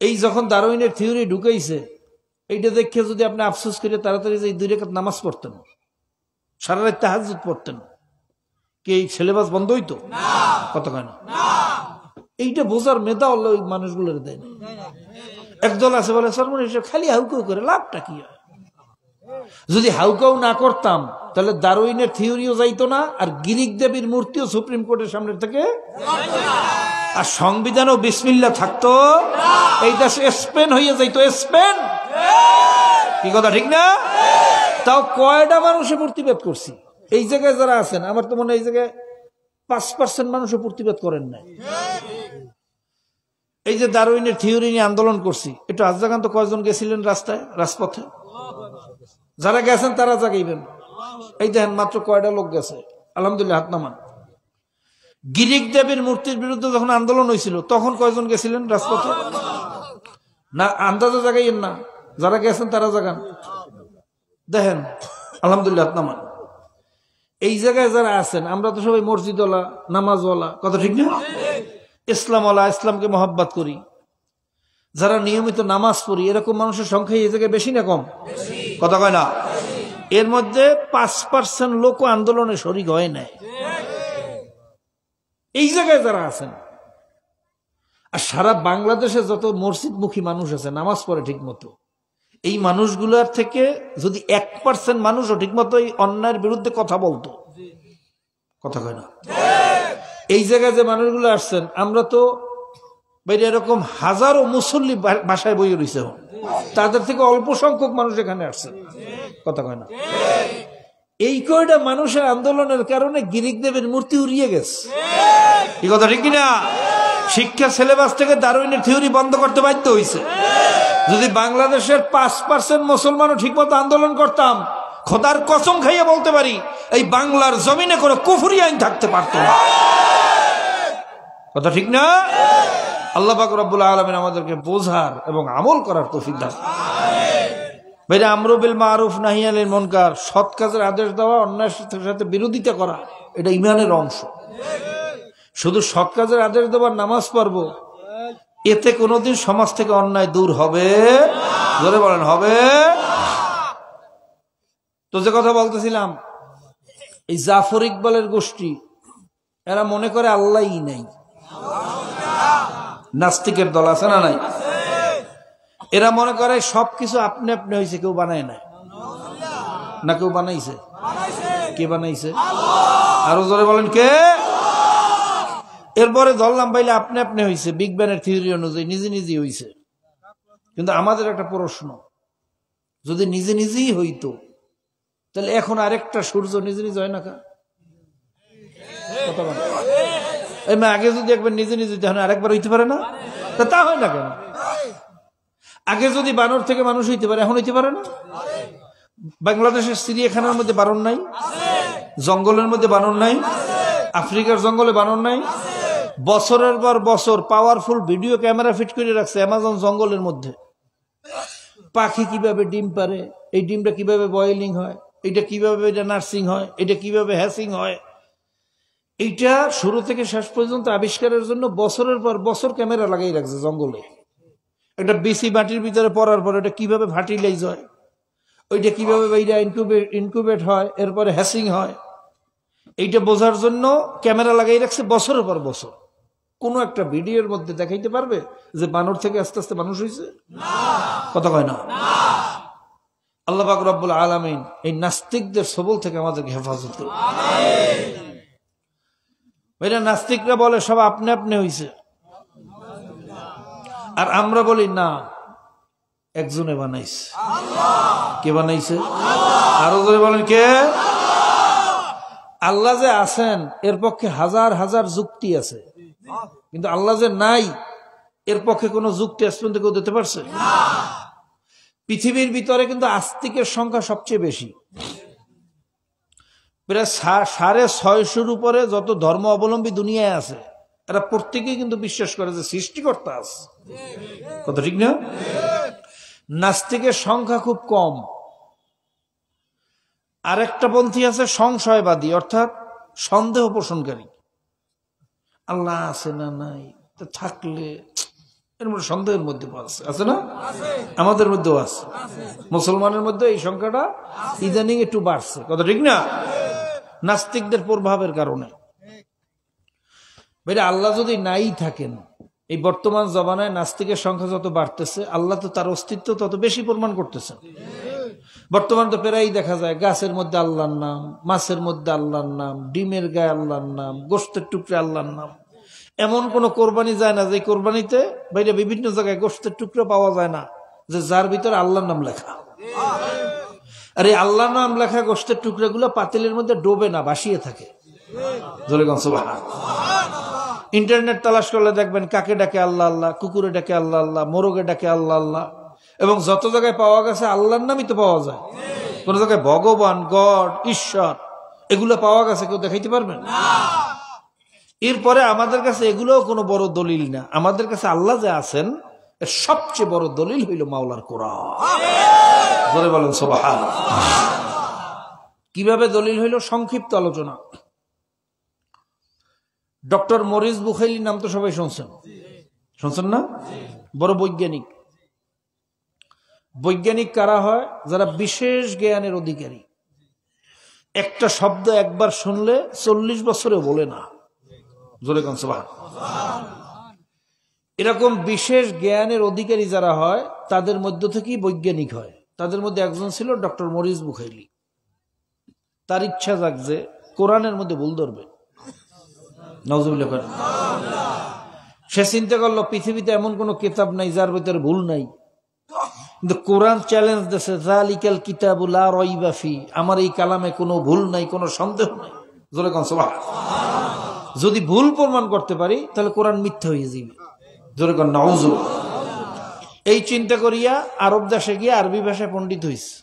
এই যখন দারুইনের থিওরি ঢুকাইছে, এইটা দেখে যদি আপনি আফসোস করে তাড়াতাড়ি যে 2 রাকাত নামাজ পড়তেন, সারা রাত তাহাজ্জুদ পড়তেন, কি এই সিলেবাস বন্ধ হইতো? কথা কয় না? এইটা বোঝার মেধা হলো ওই মানুষগুলোর দেয় না। একদল আছে বলে সরমনি খালি হাউকাউ করে লাভটা কি হয়? যদি হাউকাউ না করতাম তাহলে ডারউইনের থিওরিও যাইতো না, আর গ্রিক দেবীর মূর্তিও সুপ্রিম কোর্টের সামনে থেকে, আর সংবিধানও বিসমিল্লাহ থাকতো, এই দেশ স্পেন হয়ে যাইতো। স্পেন, কি কথা ঠিক না? তাও কয়টা মানুষে প্রতিবাদ করছি এই জায়গায় যারা আছেন? আমার তো মনে হয় এই জায়গায় 5% মানুষও প্রতিবাদ করেন না। এই যে ডারউইনের থিওরি নিয়ে আন্দোলন করছি, একটু আজ জাগান তো কয়জন গেছিলেন রাস্তায়, রাজপথে? যারা গেছেন তারা জাগাইবেন। এই দেখেন মাত্র কয়টা লোক গেছে, আলহামদুলিল্লাহ হাত নামান। গ্রিক দেবীর মূর্তির বিরুদ্ধে যখন আন্দোলন হয়েছিল তখন কয়জন গেছিলেন রাজপথে? না, আন্দাজে জাগাইয়েন না, যারা গেছেন তারা জাগান। দেখেন আলহামদুলিল্লাহ হাত নামান। এই জায়গায় যারা আছেন, আমরা তো সবাই মসজিদওয়ালা, নামাজওয়ালা, কথা ঠিক না? ইসলামওয়ালা, ইসলামকে মহব্বত করি, যারা নিয়মিত নামাজ পড়ি, এরকম মানুষের সংখ্যা এই জায়গায় বেশি না কম? কথা কয় না? এর মধ্যে 5% লোক আন্দোলনে শরিক হয় নাই। এই জায়গায় যারা আছেন, আর সারা বাংলাদেশে যত মসজিদমুখী মানুষ আছে, নামাজ পড়ে ঠিক মতো, এই মানুষগুলোর থেকে যদি 1% মানুষও ঠিক মতো এই অন্যায়ের বিরুদ্ধে কথা বলতো, কথা কয় না? এই জায়গায় যে মানুষগুলো আসছেন, আমরা তো বাইরে এরকম হাজারো মুসল্লি বাসায় বইয়ে রয়েছে, তাদের থেকে অল্প সংখ্যক মানুষ এখানে আসছেন, কথা কয় না? এই কয়টা মানুষের আন্দোলনের কারণে গ্রিক দেবের মূর্তি উড়িয়ে গেছে, এই কথা ঠিক কিনা? শিক্ষা সিলেবাস থেকে ডারউইনের থিওরি বন্ধ করতে বাধ্য হয়েছে। যদি বাংলাদেশের 5% মুসলমানও ঠিক মতো আন্দোলন করতাম, খোদার কসম খাইয়ে বলতে পারি এই বাংলার জমিনে করে কুফরি আইন থাকতে পারত না, কথা ঠিক না? আল্লাহ পাক রব্বুল আলামিন আমাদেরকে বোঝার এবং আমল করার তৌফিক দান। ভাইরা, আমরু বিল মারুফ নাহি আনিল মুনকার, সৎ কাজের আদেশ দেওয়া, অন্যায়ের সাথে বিরোধিতা করা, এটা ঈমানের অংশ। শুধু সৎ কাজের আদেশ দেওয়ার, নামাজ পড়বো, এতে কোনোদিন সমাজ থেকে অন্যায় দূর হবে? জোরে বলেন, হবে? তো যে কথা বলতেছিলাম, এই জাফর ইকবালের গোষ্ঠী, এরা মনে করে আল্লাহই নাই। নাস্তিকের দল আছে না নাই? এরা মনে করে সবকিছু আপনি আপনি হয়েছে, কেউ বানায় নাই। না, কেউ বানাইছে? কে বানাইছে? আরো জোরে বলেন, কে? এরপরে ধরলাম পাইলে আপনি আপনি হয়েছে, বিগ ব্যানের থিওরি অনুযায়ী নিজে নিজেই হয়েছে। কিন্তু আমাদের একটা প্রশ্ন, যদি নিজে নিজেই হইতো তাহলে এখন আরেকটা সূর্য নিজে নিজে হয় না? আগে যদি একবার নিজে নিজে আরেকবার হইতে পারে না? তা হয় না কেন? আগে যদি বানর থেকে মানুষ হইতে পারে, এখন হইতে পারে না? বাংলাদেশের চিড়িয়াখানার মধ্যে বানর নাই? জঙ্গলের মধ্যে বানর নাই? আফ্রিকার জঙ্গলে বানর নাই? বছরের পর বছর পাওয়ারফুল ভিডিও ক্যামেরা ফিট করে রাখছে অ্যামাজন জঙ্গলের মধ্যে। পাখি কিভাবে ডিম পারে, এই ডিমটা কিভাবে বয়েলিং হয়, এটা কিভাবে এটা নার্সিং হয়, এটা কিভাবে হ্যাসিং হয়, এইটা শুরু থেকে শেষ পর্যন্ত আবিষ্কারের জন্য বছরের পর বছর ক্যামেরা লাগাই রাখছে জঙ্গলে। একটা বিসি মাটির ভিতরে পড়ার পর এটা কিভাবে ফার্টিলাইজ হয়, ওইটা কিভাবে ইনকিউবেট হয়, এরপরে হ্যাসিং হয়, এইটা বোঝার জন্য ক্যামেরা লাগাই রাখছে বছরের পর বছর। কোন একটা ভিডিওর মধ্যে দেখাইতে পারবে যে বানর থেকে আস্তে আস্তে মানুষ হয়েছে? কথা কয় না? আল্লাহ পাক রব্বুল আলামিন এই নাস্তিকদের সবল থেকে আমাদেরকে হেফাজত করুন। এরা নাস্তিকরা বলে সব আপনি আপনি হয়েছে, আর আমরা বলি না, একজনে বানাইছে। কে বানাইছে? আরো জোরে বলেন, কে? আল্লাহ যে আছেন এর পক্ষে হাজার হাজার যুক্তি আছে, কিন্তু আল্লাহ যে নাই এর পক্ষে কোন যুক্তি আজ পর্যন্ত কেউ দিতে পারছে? পৃথিবীর ভিতরে কিন্তু আস্তিকের সংখ্যা সবচেয়ে বেশি, প্রায় 650 উপরে যত ধর্ম অবলম্বী দুনিয়ায় আছে, এরা প্রত্যেকেই কিন্তু বিশ্বাস করে যে সৃষ্টিকর্তা আছে, কথা ঠিক না? নাস্তিকের সংখ্যা খুব কম। আরেকটা পন্থী আছে সংশয়বাদী, অর্থাৎ সন্দেহ পোষণকারী। আল্লাহ আছে না নাই, থাকলে এর মধ্যে সন্দেহের মধ্যে আছে না? আমাদের মধ্যেও আছে, মুসলমানের মধ্যে এই সংখ্যাটা ইদানিং একটু বাড়ছে, কথা ঠিক না? নাস্তিকদের প্রভাবের কারণে। আল্লাহ যদি নাই থাকেন, এই বর্তমান জমানায় নাস্তিকের সংখ্যা যত বাড়তেছে, আল্লাহ তো তার অস্তিত্ব তত বেশি প্রমাণ করতেছেন। বর্তমান তো প্রায়ই দেখা যায় গাছের মধ্যে আল্লাহর নাম, মাছের মধ্যে আল্লাহর নাম, ডিমের গায়ে আল্লাহর নাম, গোশতের টুকরে আল্লাহর নাম। এমন কোন কোরবানি যায় না যে কোরবানিতে বাইরে বিভিন্ন জায়গায় গোশতের টুকরো পাওয়া যায় না যে যার ভিতরে আল্লাহর নাম লেখা। আর এই আল্লাহর নাম লেখা গোশতের টুকরোগুলো পাতিলের মধ্যে ডোবে না, ভাসিয়ে থাকে। ইন্টারনেট তালাশ করলে দেখবেন কাকে ডাকে আল্লাহ আল্লাহ, কুকুরে ডাকে আল্লাহ আল্লাহ, মোরগে ডাকে আল্লাহ আল্লাহ। এবং যত জায়গায় পাওয়া গেছে আল্লাহর নামই তো পাওয়া যায়। কোন জায়গায় ভগবান, গড, ঈশ্বর এগুলো পাওয়া গেছে কেউ দেখাইতে পারবেন? এরপরে আমাদের কাছে এগুলোও কোনো বড় দলিল না। আমাদের কাছে আল্লাহ যে আছেন এর সবচেয়ে বড় দলিল হইল মাওলার কোরআন। জোরে বলেন সুবহানাল্লাহ। কিভাবে দলিল হইল? সংক্ষিপ্ত আলোচনা। ডক্টর মরিস বুখাইলি নাম তো সবাই শুনছেন, শুনছেন না? বড় বৈজ্ঞানিক। বৈজ্ঞানিক কারা হয়? যারা বিশেষ জ্ঞানের অধিকারী। একটা শব্দ একবার শুনলে 40 বছরে বলে না। জোরে কোন সুবহানাল্লাহ। এরকম বিশেষ জ্ঞানের অধিকারী যারা হয় তাদের মধ্য থেকেই বৈজ্ঞানিক হয়। তাদের মধ্যে একজন ছিল ডক্টর মরিস বুখাইলি। তার ইচ্ছা যাক যে কোরআনের মধ্যে ভুল ধরবে। নাউজুবিল্লাহ। সে চিন্তা করলো পৃথিবীতে এমন কোন কিতাব নাই যার ভিতরে ভুল নাই, কিন্তু কোরআন চ্যালেঞ্জ দিয়েছে, যালিকাল কিতাবু লা রাইবা ফি, আমার এই কালামে কোনো ভুল নাই, কোনো সন্দেহ নাই। জোরে কোন সুবহানাল্লাহ। যদি ভুল প্রমাণ করতে পারি তাহলে কোরআন মিথ্যা হয়ে যাবে। জোরে কোন নাউজুবিল্লাহ। এই চিন্তা করিয়া আরব দেশে গিয়ে আরবি ভাষায় পণ্ডিত হইছে।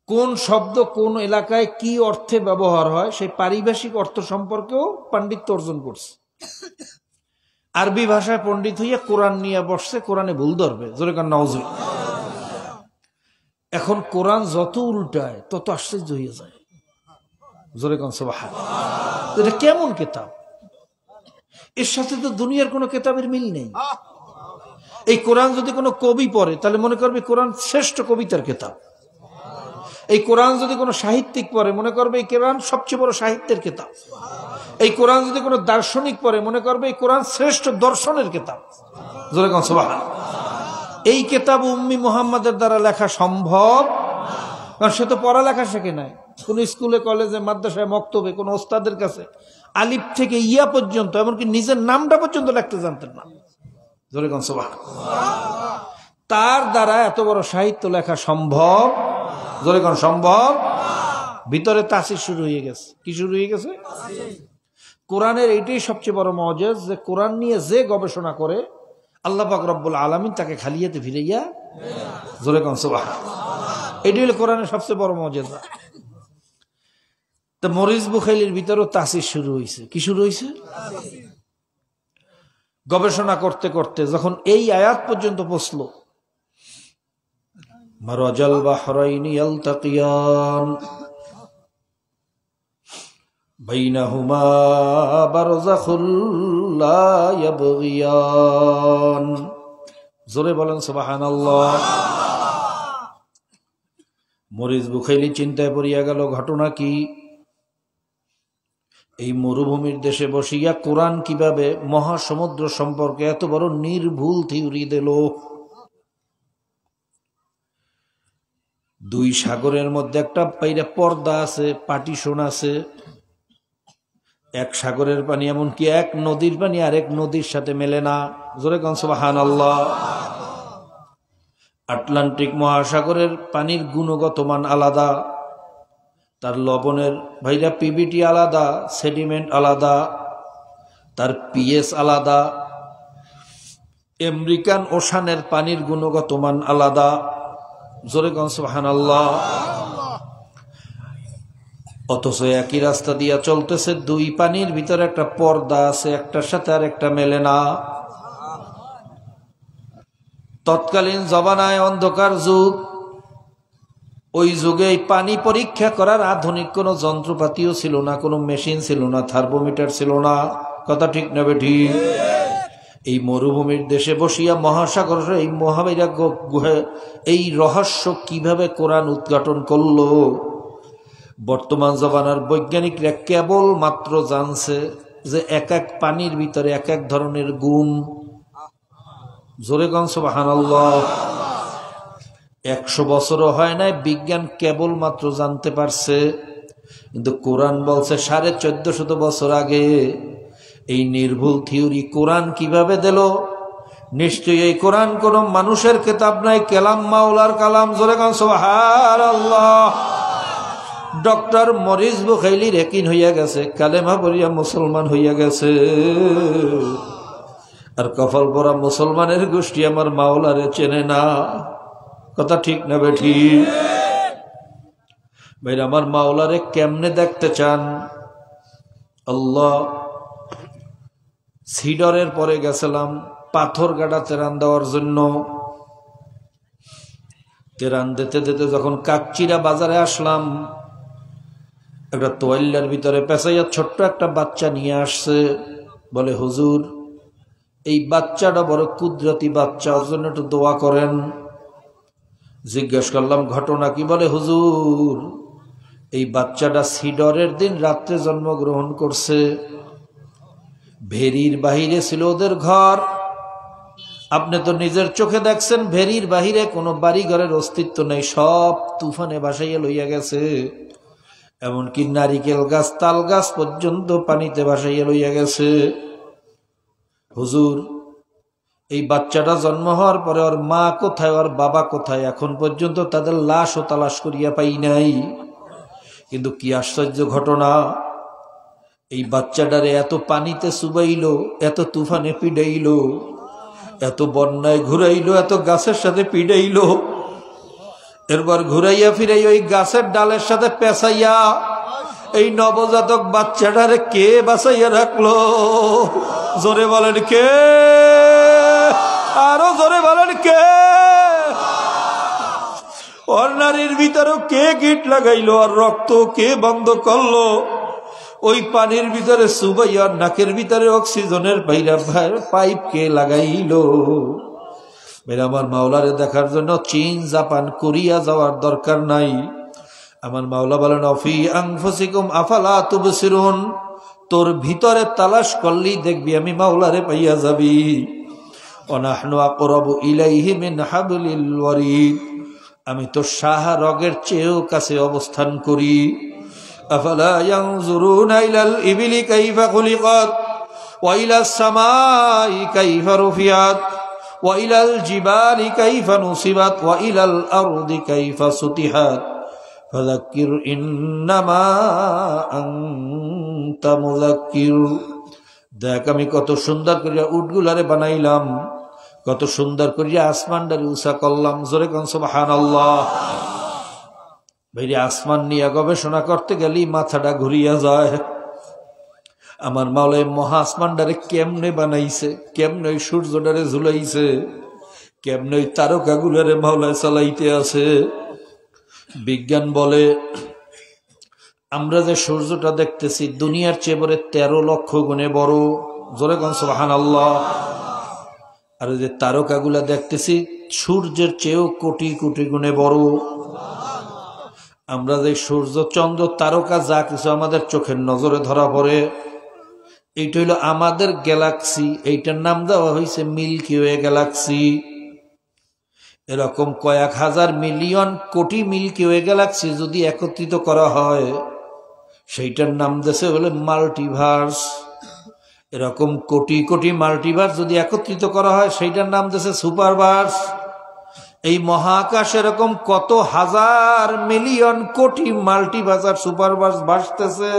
কোন শব্দ কোন এলাকায় কি অর্থে ব্যবহার হয় সেই পারিভাষিক অর্থ সম্পর্কেও পাণ্ডিত্য অর্জন করছে। আরবি ভাষায় পণ্ডিত হইয়া কোরআন নিয়ে বসছে, কোরআনে ভুল ধরবে। জোরে কান নাউজুবিল্লাহ। এখন কোরআন যত উল্টায় তত আশ্চর্য হয়ে যায়। জোরে কান সুবহানাল্লাহ। এটা কেমন কিতাব? এর সাথে তো দুনিয়ার কোনো কিতাবের মিল নেই। এই কোরআন যদি কোনো কবি পড়ে তাহলে মনে করবে কোরআন শ্রেষ্ঠ কবিতার কিতাব। এই কোরআন যদি কোনো সাহিত্যিক পড়ে মনে করবে এই কোরআন সবচেয়ে বড় সাহিত্যের কিতাব। এই কোরআন যদি কোনো দার্শনিক পড়ে মনে করবে এই কোরআন শ্রেষ্ঠ দর্শনের কিতাব। জোরে কোন সুবহানাল্লাহ। এই কিতাব উম্মি মুহাম্মাদের দ্বারা লেখা সম্ভব, কারণ সে তো পড়ালেখা শেখে নাই। কোন স্কুলে, কলেজে, মাদ্রাসায়, মক্তবে কোন ওস্তাদের কাছে আলিফ থেকে ইয়া পর্যন্ত, এমনকি নিজের নামটা পর্যন্ত লিখতে জানতেন না। জোরে কোন সুবহানাল্লাহ। তার দ্বারা এত বড় সাহিত্য লেখা সম্ভব। জোরে কোন সম্ভব। ভিতরে তাসির শুরু হয়ে গেছে। কি শুরু হয়ে গেছে? কোরআনের এটাই সবচেয়ে বড় মুআজিজা যে কোরআন নিয়ে যে গবেষণা করে আল্লাহ পাক রব্বুল আলামিন তাকে খালিয়াতে ফিরাইয়া। জোরে কোন সুবহানাল্লাহ। এটাই হলো কোরআনের সবচেয়ে বড় মুআজিজা। তো মরিস বুখাইলির ভিতরেও তাসির শুরু হয়েছে। কি শুরু হয়েছে? গবেষণা করতে করতে যখন এই আয়াত পর্যন্ত পৌঁছলো, মারাজাল বাহরাইনি ইয়ালতাকিয়ান বাইনাহুমা বারযাখুল লা ইয়াবগিয়ান। জোরে বলেন সুবহানাল্লাহ। মরিস বুখাইলি চিন্তায় পড়িয়া গেল, ঘটনা কি? এই মরুভূমির দেশে বসিয়া কোরআন কিভাবে মহাসমুদ্র সম্পর্কে এত বড় নির্ভুল থিওরি দিল? দুই সাগরের মধ্যে একটা পাইরা পর্দা আছে, পার্টিশন আছে। এক সাগরের পানি এমনকি এক নদীর পানি আরেক নদীর সাথে মেলে না। জোরে কোন সুবহানাল্লাহ। আটলান্টিক মহাসাগরের পানির গুণগত মান আলাদা, তার লবণের ভাইরা পিবিটি আলাদা, সেডিমেন্ট আলাদা, তার পিএস আলাদা। আমেরিকান ওশানের পানির গুণগত মান আলাদা। জোরে কোন সুবহানাল্লাহ। অথচ একই রাস্তা দিয়া চলতেছে, দুই পানির ভিতরে একটা পর্দা আছে, একটার সাথে আর একটা মেলে না। তৎকালীন জমানায় অন্ধকার যুগ, ওই যুগে পানি পরীক্ষা করার আধুনিক কোনো যন্ত্রপাতিও ছিল না, কোনো মেশিন ছিল না, থার্মোমিটার ছিল না। কথা ঠিক না বেঠি? এই মরুভূমির দেশে বসিয়া মহাসাগর এই মহাবৈরাগ্য এই রহস্য কিভাবে কোরআন উদ্ঘাটন করলো বর্তমান জমানার বৈজ্ঞানিকরা কেবল মাত্র জানছে। যে এক এক পানির ভিতরে এক এক ধরনের গুণ। জোরে কোন সুবহানাল্লাহ। 100 বছরও হয় নাই, বিজ্ঞান কেবল মাত্র জানতে পারছে, কিন্তু কোরআন বলছে 1450 বছর আগে। এই নির্ভুল থিওরি কোরআন কিভাবে দিল? নিশ্চয়ই এই কোরআন কোন মানুষের কিতাব নাই, কালাম মাওলার কালাম। জোরে কোন সুবহানাল্লাহ। ডক্টর মরিস বুখাইলির একিন হইয়া গেছে, কালেমা পড়িয়া মুসলমান হইয়া গেছে। আর কপাল পরা মুসলমানের গোষ্ঠী আমার মাওলারে চেনে না। কথা ঠিক না বেঠি? ভাই আমার মাওলারে কেমনে দেখতে চান? আল্লাহ, সিডরের পরে গেছিলাম পাথর গাড়া তেরান দেওয়ার জন্য। তেরান দিতে দিতে যখন কাকচিরা বাজারে আসলাম, একটা তোয়াল্লার ভিতরে পেঁচাইয়া ছোট্ট একটা বাচ্চা নিয়ে আসছে। বলে হুজুর, এই বাচ্চাটা বড় কুদরতি বাচ্চা, ওর জন্য একটু দোয়া করেন। জিজ্ঞেস করলাম ঘটনা কি? বলে হুজুর, এই বাচ্চাটা সিডরের দিন রাত্রে জন্মগ্রহণ করছে। ভেরির বাহিরে ছিল ওদের ঘর। আপনি তো নিজের চোখে দেখছেন ভেরির বাহিরে কোনো বাড়ি ঘরের অস্তিত্ব নেই, সব তুফানে ভাসাইয়া লইয়া গেছে। এমনকি নারিকেল গাছ, তাল গাছ পর্যন্ত পানিতে ভাসাইয়া লইয়া গেছে। হুজুর, এই বাচ্চাটা জন্ম হওয়ার পরে ওর মা কোথায়, ওর বাবা কোথায়, এখন পর্যন্ত তাদের লাশও তালাশ করিয়া পাই নাই। কিন্তু কি আশ্চর্য ঘটনা, এই বাচ্চাটারে এত পানিতে চুবাইল, এত তুফানে পিডাইল, এত বন্যায় ঘুরাইলো, এত গাছের সাথে পিডাইলো, এরপর ঘুরাইয়া ফিরাই ওই গাছের ডালের সাথে পেঁচাইয়া এই নবজাতক বাচ্চাটারে কে বাঁচাইয়া রাখলো? জোরে বলেন কে? আরো জোরে বলেন কে? ওর নারীর ভিতরেও কে গিট লাগাইলো, আর রক্ত কে বন্ধ করলো? ওই পানির ভিতরে সুবাইয়া নাকের ভিতরে অক্সিজেনের পাইপ কে লাগাইলো? আমার মাওলারে দেখার জন্য চীন, জাপান, কোরিয়া যাওয়ার দরকার নাই। আমার মাওলা বলেন অফি আনফুসিকুম আফালা তুবসিরুন, তোর ভিতরে তালাশ করলেই দেখবি আমি মাওলারে পাইয়া যাবি। ওয়ানাহনু আকরাবু ইলাইহি মিন হাবলিল ওয়ারিদ, আমি তো শাহ রগের চেয়েও কাছে অবস্থান করি। আফালা ইয়ানজুরুনা ইলাল ইবিলি কাইফা খুলিকাত ওয়া ইলাস সামাই কাইফা রুফিয়াত ওয়া ইলাল জিবালি কাইফা নুসিবাত ওয়া ইলাল আরদি কাইফা সুতিহাত ফাযাক্কির ইন্নামা আনতা মুযাক্কির। দেখ আমি কত সুন্দর করিয়া উটগুলারে বানাইলাম, কত সুন্দর করিয়া আসমানটারে উঁচা করলাম। জোরে কোন সুবহানাল্লাহ। ভাইরে আসমান নিয়ে গবেষণা করতে গেলেই মাথাটা ঘুরিয়া যায়। আমার মাওলায় মহা আসমানটারে কেমনে বানাইছে, কেমনে ওই সূর্যটারে ঝুলাইছে, কেমনে ওই তারকাগুলারে মাওলায় চালাইতে আছে। বিজ্ঞান বলে আমরা যে সূর্যটা দেখতেছি দুনিয়ার চেয়ে বড় 13 লক্ষ গুণে বড়। জোরে কোন সুবহানাল্লাহ। আর যে তারকাগুলা দেখতেছি সূর্যের চেয়েও কোটি কোটি গুণে বড়। আমরা যে সূর্য, চন্দ্র, তারকা যা কিছু আমাদের চোখের নজরে ধরা পড়ে, এইটা হইল আমাদের গ্যালাক্সি। এইটার নাম দেওয়া হয়েছে মিল্কি ওয়ে গ্যালাক্সি। এরকম কয়েক হাজার মিলিয়ন কোটি মিল্কি ওয়ে গ্যালাক্সি যদি একত্রিত করা হয়, সেইটার নাম দেশে হলো মাল্টিভার্স। এরকম কোটি কোটি মাল্টিভার্স যদি একত্রিত করা হয়, সেইটার নাম দেশে সুপারভার্স। এই মহাকাশ এরকম কত হাজার মিলিয়ন কোটি মাল্টিভার্স আর সুপারভার্স ভাসতেছে,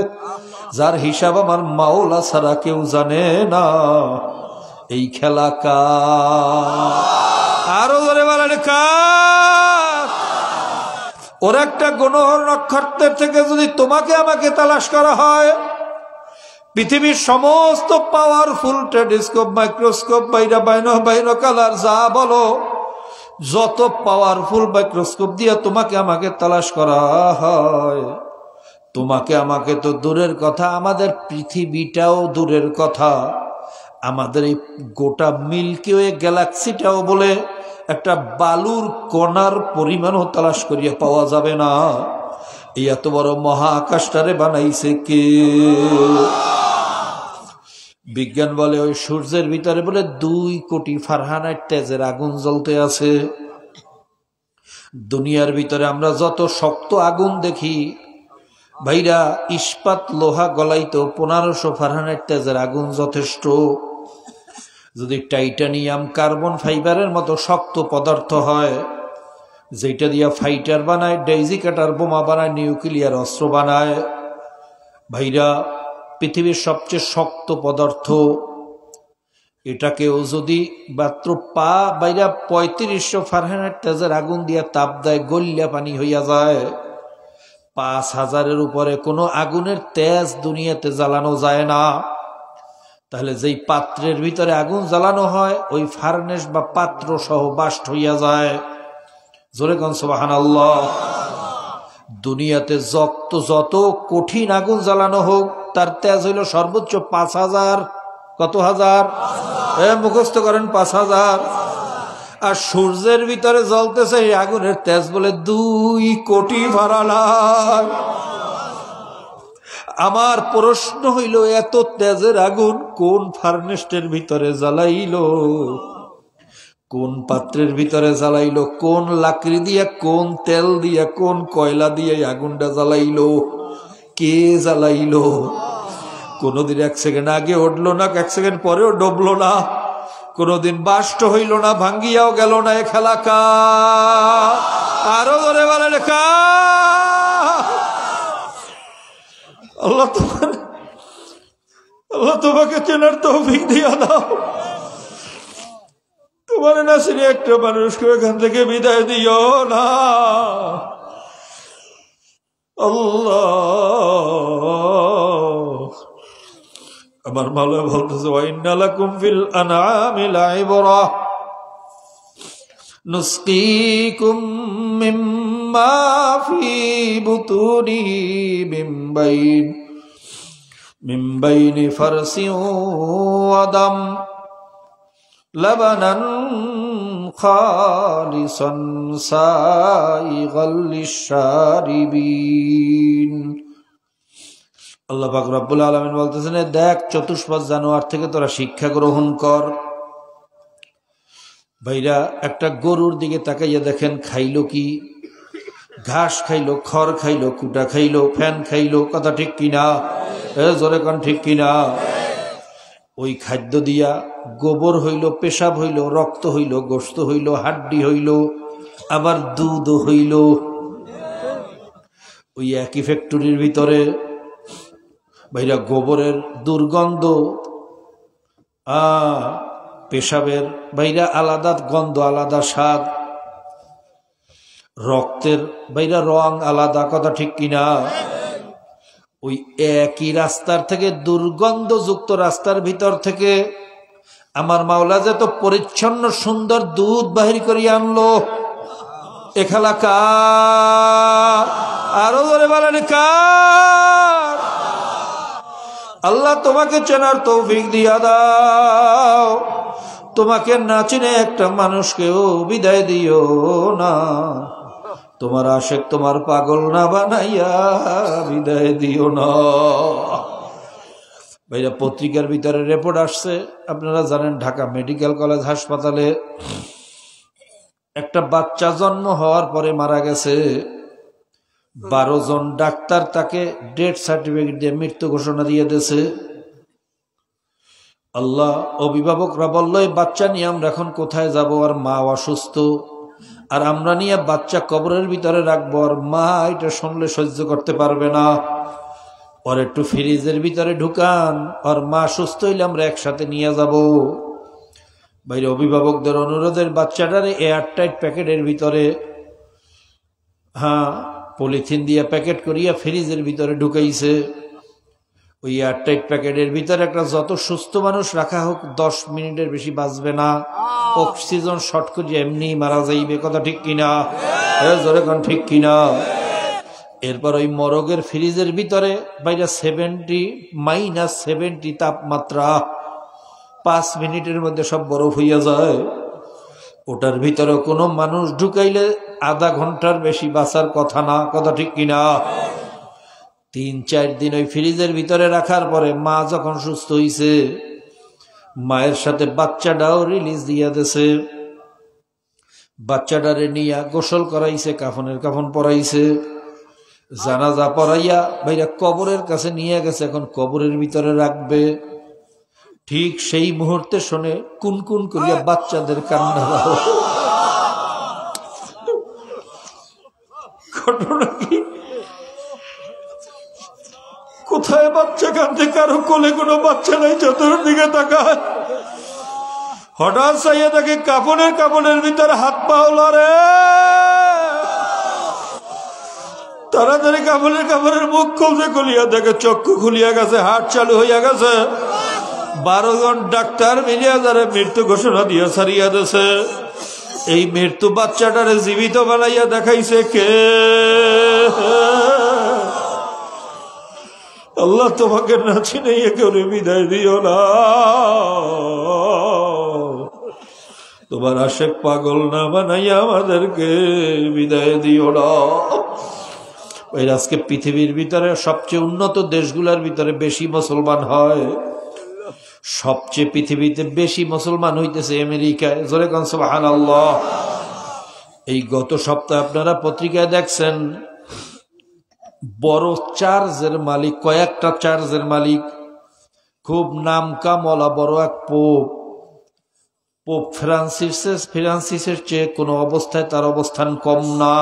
যার হিসাব আমার মাওলা ছাড়া কেউ জানে না। এই খেলা কার? আরো ধরে বলেন কার? ওর একটা গ্রহ নক্ষত্রের থেকে যদি তোমাকে আমাকে তালাশ করা হয়, পৃথিবীর সমস্ত পাওয়ারফুল টেলিস্কোপ, মাইক্রোস্কোপ, বাইনোকুলার যা বলো, যত পাওয়ারফুল মাইক্রোস্কোপ দিয়ে তোমাকে আমাকে তালাশ করা হয়, তোমাকে আমাকে তো দূরের কথা, আমাদের পৃথিবীটাও দূরের কথা, আমাদের এই গোটা মিল্কি ওয়ে গ্যালাক্সিটাও বলে একটা বালুর কণার পরিমাণও তালাশ করিয়া পাওয়া যাবে না। এই এত বড় মহাকাশটারে বানাইছে কে? বিজ্ঞান বলে ওই সূর্যের ভিতরে বলে 2 কোটি ফারহানাইট তেজের আগুন জ্বলতে আছে। দুনিয়ার ভিতরে আমরা যত শক্ত আগুন দেখি ভাইরা, ইস্পাত লোহা গলাইতো 1500 ফারহানাইট তেজের আগুন যথেষ্ট। যদি টাইটানিয়াম কার্বন ফাইবারের মতো শক্ত পদার্থ হয়, যেটা দিয়া ফাইটার বানায়, ডেইজি কাটার বোমা বানায়, নিউক্লিয়ার অস্ত্র বানায়, ভাইরা পৃথিবীর সবচেয়ে শক্ত পদার্থ, এটাকেও যদি মাত্র বাইরা 3500 ফারেনহাইট তেজের আগুন দিয়া তাপ দেয়, গলিয়া পানি হইয়া যায়। 5000-এর উপরে কোনো আগুনের তেজ দুনিয়াতে জ্বালানো যায় না। তাহলে যেই পাত্রের ভিতরে আগুন জ্বালানো হয়, ওই ফার্নেস বা পাত্র সহ বাস্ট হইয়া যায়। জোরে কোন সুবহানাল্লাহ। দুনিয়াতে যত কঠিন আগুন জ্বালানো হোক, তার তেজ হইল সর্বোচ্চ 5000। কত হাজার? মুখস্থ করেন, 5000। আর সূর্যের ভিতরে জ্বলতেছে এই আগুনের তেজ বলে 2 কোটি ফারানাইট। আমার প্রশ্ন হইল, এত তেজের আগুন কোন ফার্নেসের ভিতরে জ্বালাইলো? কোন পাত্রের ভিতরে জ্বালাইলো? কোন লাকড়ি দিয়া, কোন তেল দিয়া, কোন কয়লা দিয়ে আগুনটা জ্বালাইলো? কে জ্বালাইলো? কোনদিন 1 সেকেন্ড আগে উঠলো না, 1 সেকেন্ড পরেও ডুবলো না, কোনদিন বাষ্ট হইল না, ভাঙ্গিয়াও গেল না। এ খেলা কার? আরো ধরে বলেন কার? আল্লাহ তোমাকে চেনার তৌফিক দিয়া দাও। তোমার নাসিরে একটা মানুষকে এখান থেকে বিদায় দিও না আল্লাহ। আমার মাওলা বলতেছে, ওয়া ইন্না লাকুম ফিল আনআমি লাইবরা নুসকিকুম মিম্মা ফি বুতুনিহি মিন বাইনি ফারসিন ওয়া দাম লাবানান খালিসান সাইগাল লিশারিবিন। আল্লাহ পাক রব্বুল আলামিন বলতেছেন, দেখ চতুষ্পদ জানোয়ার থেকে তোরা শিক্ষা গ্রহণ কর। ভাইরা, একটা গরুর দিকে তাকাইয়া দেখেন, খাইলো কি? ঘাস খাইলো, খড় খাইলো, কুটা খাইলো, ফ্যান খাইলো। কথা ঠিক কিনা? জোরে কোন ঠিক কিনা? ওই খাদ্য দিয়া গোবর হইল, পেশাব হইল, রক্ত হইল, গোশত হইল, হাড্ডি হইল, আবার দুধ হইল। ওই একই ফ্যাক্টরির ভিতরে ভাইরা গোবরের দুর্গন্ধ, পেশাবের ভাইরা আলাদা গন্ধ, আলাদা স্বাদ, রক্তের ভাইরা রং আলাদা। কথা ঠিক কিনা? ওই একই রাস্তার থেকে, দুর্গন্ধযুক্ত রাস্তার ভিতর থেকে আমার মাওলা যে তো পরিচ্ছন্ন সুন্দর দুধ বাহির করিয়া আনলো। এ খেলা কার? আরো ধরে বলেন কার? আল্লাহ তোমাকে চেনার তৌফিক দিয়া দাও। তোমাকে না চিনে একটা মানুষকেও বিদায় দিও না। তোমার আশেক তোমার পাগল না বানাইয়া বিদায় দিও না। ভাইরা, পত্রিকার ভিতরে রিপোর্ট আসছে, আপনারা জানেন ঢাকা মেডিকেল কলেজ হাসপাতালে একটা বাচ্চা জন্ম হওয়ার পরে মারা গেছে। 12 জন ডাক্তার তাকে ডেথ সার্টিফিকেট দিয়ে মৃত্যু ঘোষণা দিয়ে দিয়েছে। আল্লাহ, অভিভাবকরা বলল, এই বাচ্চা নিয়ে আমরা এখন কোথায় যাব? আর মা অসুস্থ, আর আমরা নিয়ে বাচ্চা কবরের ভিতরে রাখবো, আর মা এটা শুনলে সহ্য করতে পারবে না। আর একটু ফ্রিজের ভিতরে ঢুকান, আর মা সুস্থ হইলে আমরা একসাথে নিয়ে যাব। বাইরে অভিভাবকদের অনুরোধের বাচ্চাটারে এয়ারটাইট প্যাকেটের ভিতরে, পলিথিন দিয়ে প্যাকেট করিয়া ফ্রিজের ভিতরে ঢুকাইছে। ওই এয়ারটাইট প্যাকেটের ভিতরে একটা যত সুস্থ মানুষ রাখা হোক 10 মিনিটের বেশি বাঁচবে না। অক্সিজেন শর্ট করে এমনি মারা যাইবে। কথা ঠিক কিনা? জোরে কোন ঠিক কিনা? এরপর ওই মরগের ফ্রিজের ভিতরে বাইরে -70 তাপমাত্রা, 5 মিনিটের মধ্যে সব বরফ হইয়া যায়। ওটার ভিতরে কোনো মানুষ ঢুকাইলে আধা ঘন্টার বেশি বাঁচার কথা না। কথা ঠিক কিনা? 3-4 দিন ওই ফ্রিজের ভিতরে রাখার পরে মা যখন সুস্থ হইছে, মায়ের সাথে বাচ্চাটাও রিলিজ দিয়া দিছে। বাচ্চাটারে নিয়া গোসল করাইছে, কাফনের কাফন পরাইছে, জানাজা পড়াইয়া ভাইরা কবরের কাছে নিয়ে গেছে। এখন কবরের ভিতরে রাখবে। ঠিক সেই মুহূর্তে শুনে কুনকুন করিয়া বাচ্চাদের কান্না। ঘটনা কি? কোথায় বাচ্চা কাঁদছে? কারো কোলে কোনো বাচ্চা নাই, চতুর্দিকে তাকায়। হঠাৎ চাইয়া তাকে কাপড়ের ভিতরে হাত পা লড়ে। তাড়াতাড়ি কাপড়ের মুখ খুলছে, খুলিয়া দেখে চক্ষু খুলিয়া গেছে, হাট চালু হইয়া গেছে। 12 জন ডাক্তার মিলিয়া যারা মৃত্যু ঘোষণা দিয়া ছাড়িয়া দিয়েছে। এই মৃত্যু বাচ্চাটারে জীবিত বানাইয়া দেখাইছে কে? আল্লাহ তোমাকে না চিনাইয়া কেউ বিদায় দিও না। তোমার আশেক পাগল না বানাইয়া আমাদেরকে বিদায় দিও না। ওই আজকে পৃথিবীর ভিতরে সবচেয়ে উন্নত দেশগুলোর ভিতরে বেশি মুসলমান হয়। সবচেয়ে পৃথিবীতে বেশি মুসলমান হইতেছে আমেরিকায়। জোরে কোন সুবহানাল্লাহ। এই গত সপ্তাহে আপনারা পত্রিকায় দেখছেন, বড় চার্চের মালিক, কয়েকটা চার্চের মালিক, খুব নাম কামওয়ালা বড় এক পোপ ফ্রান্সিসের চেয়ে কোনো অবস্থায় তার অবস্থান কম না।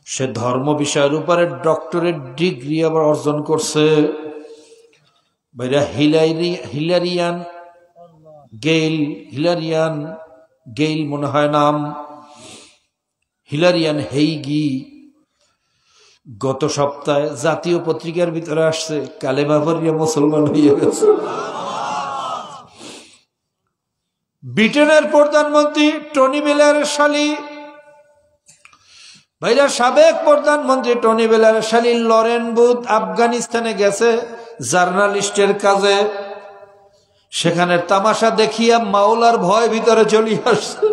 সে ধর্ম বিষয়ের উপরে ডক্টরেট ডিগ্রি আবার অর্জন করছে। ভাইরা হিলারিয়ান গেইল মনে হয় নাম, হিলারিয়ান হেইগি। গত সপ্তাহে জাতীয় পত্রিকার ভিতরে আসছে, কালেমা পড়িয়া মুসলমান হয়ে গেছে। ব্রিটেনের প্রধানমন্ত্রী টনি ব্লেয়ারের শালী, ভাইরা সাবেক প্রধানমন্ত্রী টনি ব্লেয়ারের শালী লরেন বুথ আফগানিস্তানে গেছে জার্নালিস্টের কাজে। সেখানে তামাশা দেখিয়া মাওলার ভয় ভিতরে চলে আসছে।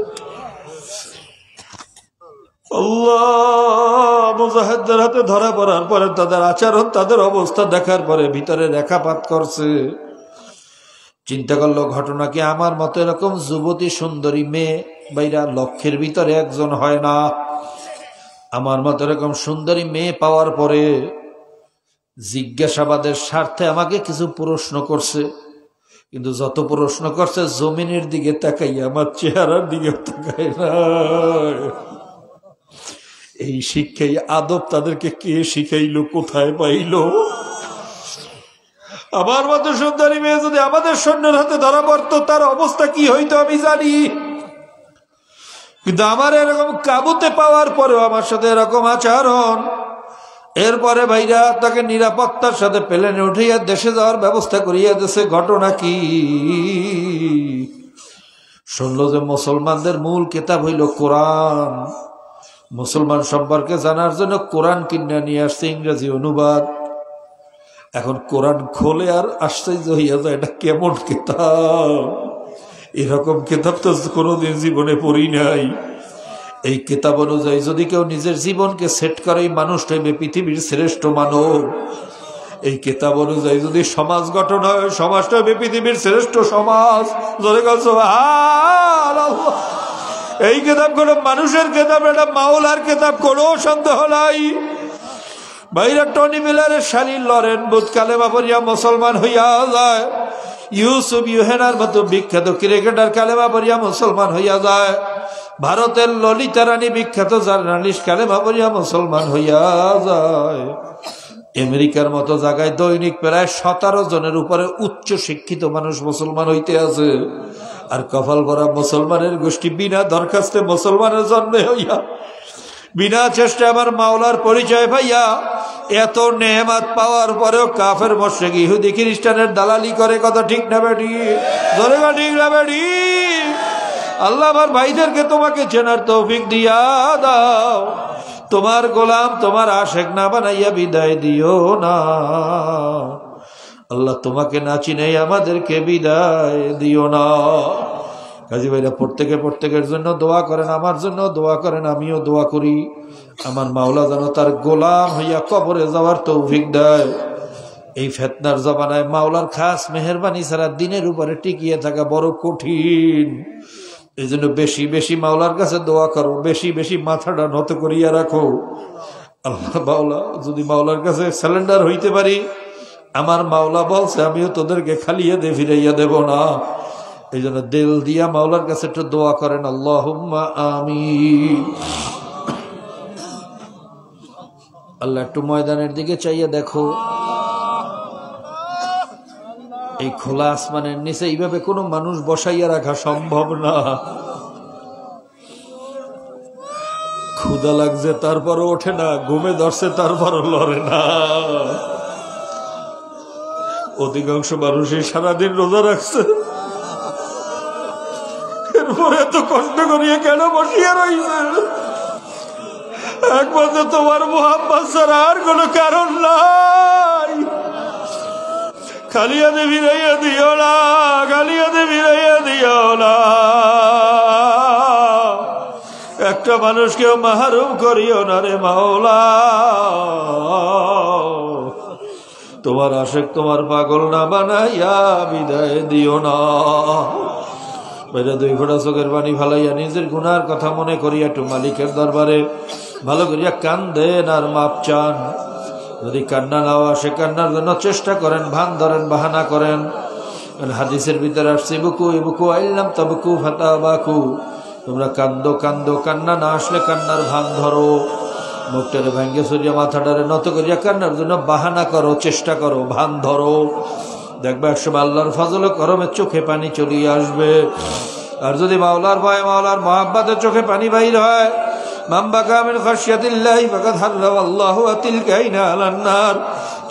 আল্লাহ, মুজাহিদদের হাতে ধরা পড়ার পরে তাদের আচরণ, তাদের অবস্থা দেখার পরে ভিতরে রেখাপাত করছে। চিন্তা করলো, ঘটনা কি আমার মতো এরকম যুবতী সুন্দরী মেয়ে বাইরা লক্ষের ভিতরে একজন হয় না। আমার মতো এরকম সুন্দরী মেয়ে পাওয়ার পরে জিজ্ঞাসাবাদের স্বার্থে আমাকে কিছু প্রশ্ন করছে, কিন্তু যত প্রশ্ন করছে জমিনের দিকে তাকাই, আমার চেহারার দিকে তাকাই না। এই শিক্ষাই আদব তাদেরকে কে শিখাইলো, কোথায় পাইলো? আমার মতো সুন্দরী মেয়ে যদি আমাদের সৈন্যের হাতে ধরা পড়তো তার অবস্থা কি হইতো আমি জানি। কিন্তু আমার এরকম কাবুতে পাওয়ার পরেও আমার সাথে এরকম আচরণ। এরপরে ভাইরা তাকে নিরাপত্তার সাথে প্লেনে উঠিয়া দেশে যাওয়ার ব্যবস্থা করিয়া দিয়েছে। ঘটনা কি? শুনলো যে মুসলমানদের মূল কিতাব হইল কোরআন। মুসলমান সম্পর্কে জানার জন্য কোরআন কিনে নিয়ে আসছে, ইংরেজি অনুবাদ। এখন কোরআন খোলে আর আশ্চর্য হইয়া যায়, এটা কেমন কিতাব! এরকম কিতাব তো কোনোদিন জীবনে পড়ি নাই। এই কিতাব অনুযায়ী যদি কেউ নিজের জীবনকে সেট করে, মানুষটা হইবে পৃথিবীর শ্রেষ্ঠ মানব। এই কিতাব অনুযায়ী যদি সমাজ গঠন হয়, সমাজটা হইবে পৃথিবীর শ্রেষ্ঠ সমাজ। এই কিতাব কোন মানুষের কিতাব, এটা মাওলার কিতাব, কোনো সন্দেহ নাই। ভাইরা টনি ব্লেয়ারের শালী লরেন বুথ কালেমা পড়িয়া মুসলমান হইয়া যায়। ইউসুফ ইউহেনার মতো বিখ্যাত ক্রিকেটার কালেমা পড়িয়া মুসলমান হইয়া যায়। ভারতের ললিতা রানী বিখ্যাত জার্নালিস্ট কালেমা পড়িয়া মুসলমান হইয়া যায়। আমেরিকার মতো জায়গায় দৈনিক প্রায় 17 জনের উপরে উচ্চ শিক্ষিত মানুষ মুসলমান হইতে আছে। আর কপাল ভরা মুসলমানের গোষ্ঠী বিনা দরখাস্তে মুসলমানের জন্মে হইয়া, বিনা চেষ্টা আমার মাওলার পরিচয় ভাইয়া, এত নেয়ামত পাওয়ার পরেও কাফের মুশরিক ইহুদি খ্রিস্টানের দালালি করে। কথা ঠিক না বেটি? জোরে গো ঠিক না বেটি? আল্লাহ আমার ভাইদেরকে তোমাকে চেনার তৌফিক দিয়া দাও। তোমার গোলাম, তোমার আশেক না বানাইয়া বিদায় দিও না। আল্লাহ তোমাকে না চিনে আমাদেরকে বিদায় দিও না। কাজী ভাইরা প্রত্যেকের জন্য দোয়া করেন, আমার জন্য দোয়া করেন, আমিও দোয়া করি। আমার মাওলা যেন তার গোলাম হইয়া কবরে যাওয়ার তৌফিক দেয়। এই ফিতনার জমানায় মাওলার খাস মেহেরবানি ছাড়া দিনের উপরে টিকিয়ে থাকা বড় কঠিন। এই জন্য বেশি বেশি মাওলার কাছে দোয়া করো, বেশি বেশি মাথাটা নত করিয়া রাখো। আল্লাহ মাওলা, যদি মাওলার কাছে স্যালেন্ডার হইতে পারি, আমার মাওলা বলছে আমিও তোদেরকে খালিয়ে দে ফিরাইয়া দেব না। এই জন্য দিল দিয়া মাওলার কাছে একটু দোয়া করেন, আল্লাহুম্মা আমিন। আল্লাহ একটু ময়দানের দিকে চাইয়া দেখো, এই খোলা আসমানের নিচে এইভাবে কোনো মানুষ বসাইয়া রাখা সম্ভব না। ক্ষুধা লাগছে তারপরও ওঠে না, ঘুমে ধরছে তারপরও লড়ে না। অধিকাংশ মানুষই সারাদিন রোজা রাখছে, এরপরে এত কষ্ট করিয়া কেন বসিয়া রইছে? একমাত্র তোমার মুহাব্বত ছাড়া আর কোনো কারণ নাই। খালিয়া দে ফিরাইয়া দিও না, খালিয়া দে ফিরাইয়া দিও না। একটা মানুষকেও মাহরুম করিও না রে মাওলা। তোমার আশেক তোমার পাগল না বানাইয়া বিদায় দিও না। বাইরে দুই ফোঁটা চোখের পানি ফালাইয়া নিজের গুনার কথা মনে করিয়া একটু মালিকের দরবারে ভালো করিয়া কান্দেন আর মাপ চান। যদি কান্না নাও আসে, কান্নার জন্য চেষ্টা করেন, ভান ধরেন, বাহানা করেন। হাদিসের ভিতরে আসছে ইবুকু ইবুকু আইলাম তাবুকু ফাতাবাকু, তোমরা কান্দো কান্দো, কান্না না আসলে কান্নার ভান ধরো। মুখটারে ভাঙ্গে সরিয়া মাথাটারে নত করিয়া কান্নার জন্য বাহানা করো, চেষ্টা করো, ভান ধরো। দেখবে একসময় আল্লাহর ফজল করমে চোখে পানি চলিয়ে আসবে। আর যদি মাওলার ভয়, মাওলার মহাব্বতের চোখে পানি বাইর হয়,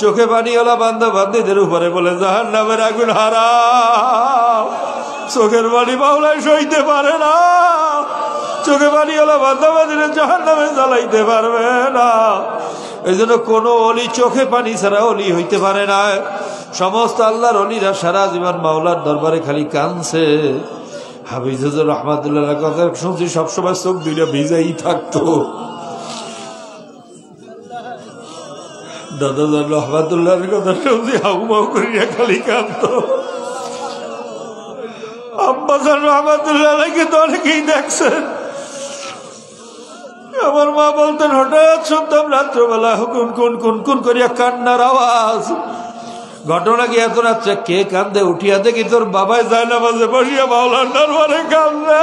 চোখে পানি ওলা বান্দা বান্দীদের উপরে বলে জাহান্নামের আগুন হারাম। চোখের পানি মাওলাই সইতে পারে না, চোখে পানি ওলা বান্দা বান্দীরা জাহান্নামে জ্বালাইতে পারবে না। এই জন্য কোন অলি চোখে পানি ছাড়া অলি হইতে পারে না। সমস্ত আল্লাহর অলিরা সারা জীবন মাওলার দরবারে খালি কাঁদছে। হাফিজ হুজুর রহমাতুল্লাহ কথা শুনছি, সবসময় চোখ দুইটা ভিজাই থাকতো। দাদা রহমাতুল্লাহর কথা শুনছি, হাউমাউ করিয়া খালি কাঁদতো। আব্বাসান রহমাতুল্লাহকে তো অনেকেই দেখছেন। আমার মা বলতেন, হঠাৎ শুনতাম রাত্রবেলা হুকুন কুন কুন কুন করিয়া কান্নার আওয়াজ। ঘটনা কি এত রাত্রে কে কান্দে? উঠিয়া দেখি তোর বাবাই যায় না, মাঝে বসিয়া মাওলার দরবারে কান্দে।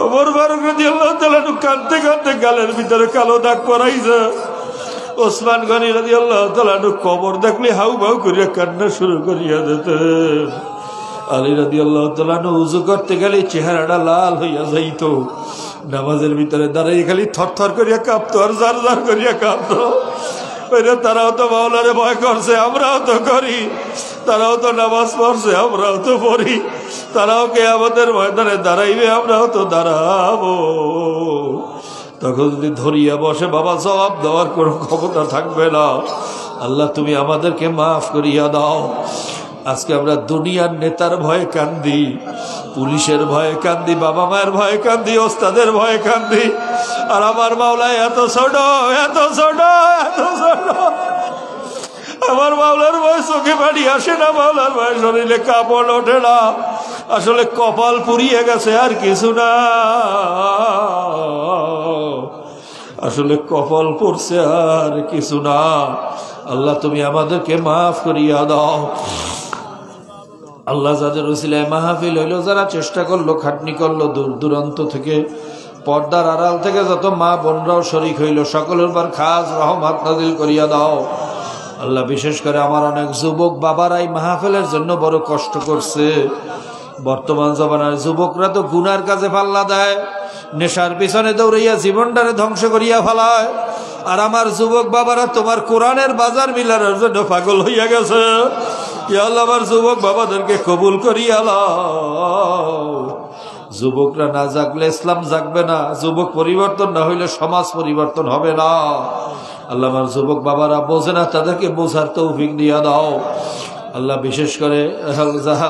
ওমর ফারুক রাদিয়াল্লাহু তাআলা কাঁদতে কাঁদতে গালের ভিতরে কালো দাগ পড়াইছে। ওসমান গনি রাদিয়াল্লাহু তাআলা কবর দেখলে হাউ ভাউ করিয়া কান্না শুরু করিয়া দিতেন। আলী রাদিয়াল্লাহু তাআলা উযু করতে গেলে চেহারাটা লাল হইয়া যাইত। নামাজের ভিতরে দাঁড়াই খালি থরথর করিয়া কাঁপতো আর জার জার করিয়া কাঁপতো। তারাও তো মাওলারে ভয় করছে, আমরাও তো করি। তারাও তো নামাজ পড়ছে, আমরাও তো পড়ি। তারাও কে আমাদের ময়দানে দাঁড়াইবে, আমরাও তো দাঁড়াবো। তখন যদি ধরিয়া বসে, বাবা জবাব দেওয়ার কোনো ক্ষমতা থাকবে না। আল্লাহ তুমি আমাদেরকে মাফ করিয়া দাও। আজকে আমরা দুনিয়ার নেতার ভয়ে কান্দি, পুলিশের ভয়ে কান্দি, বাবা মায়ের ভয়ে কান্দি, ওস্তাদের ভয়ে কান্দি। আর আমার মাওলা এত ছোট, এত ছোট, এত ছোট। আমার মাওলার ভয় চোখে পানি আসে না, মাওলার ভয় শরীরে কাপড় ওঠে না। আসলে কপাল পুড়িয়ে গেছে আর কিছু না। আসলে কপাল পড়ছে আর কিছু না। আল্লাহ তুমি আমাদেরকে মাফ করিয়া দাও। আল্লাহ যাদের উসিলায় মাহফিল হইল, যারা চেষ্টা করলো, খাটনি করলো, দূর দূরান্ত থেকে, পর্দার আড়াল থেকে যত মা বোনরাও শরীক হইল, সকলের উপর খাস রহমত নাযিল করিয়া দাও। আল্লাহ বিশেষ করে আমার অনেক যুবক বাবারাই মাহফিলের জন্য বড় কষ্ট করছে। বর্তমান জমানার যুবকরা তো গুনার কাজে পাল্লা দেয়, নেশার পিছনে দৌড়াইয়া জীবনটারে ধ্বংস করিয়া ফেলায়। আর আমার যুবক বাবারা তোমার কোরআনের বাজার মিলানোর জন্য পাগল হইয়া গেছে। ইয়া আল্লাহ, আমার যুবক বাবাদেরকে কবুল করিয়া লাও। যুবকরা না জাগলে ইসলাম জাগবে না, যুবক পরিবর্তন না হইলে সমাজ পরিবর্তন হবে না। আল্লাহ, আমার যুবক বাবারা বোঝে না, তাদেরকে বোঝার তৌফিক দিয়া দাও। আল্লাহ বিশেষ করে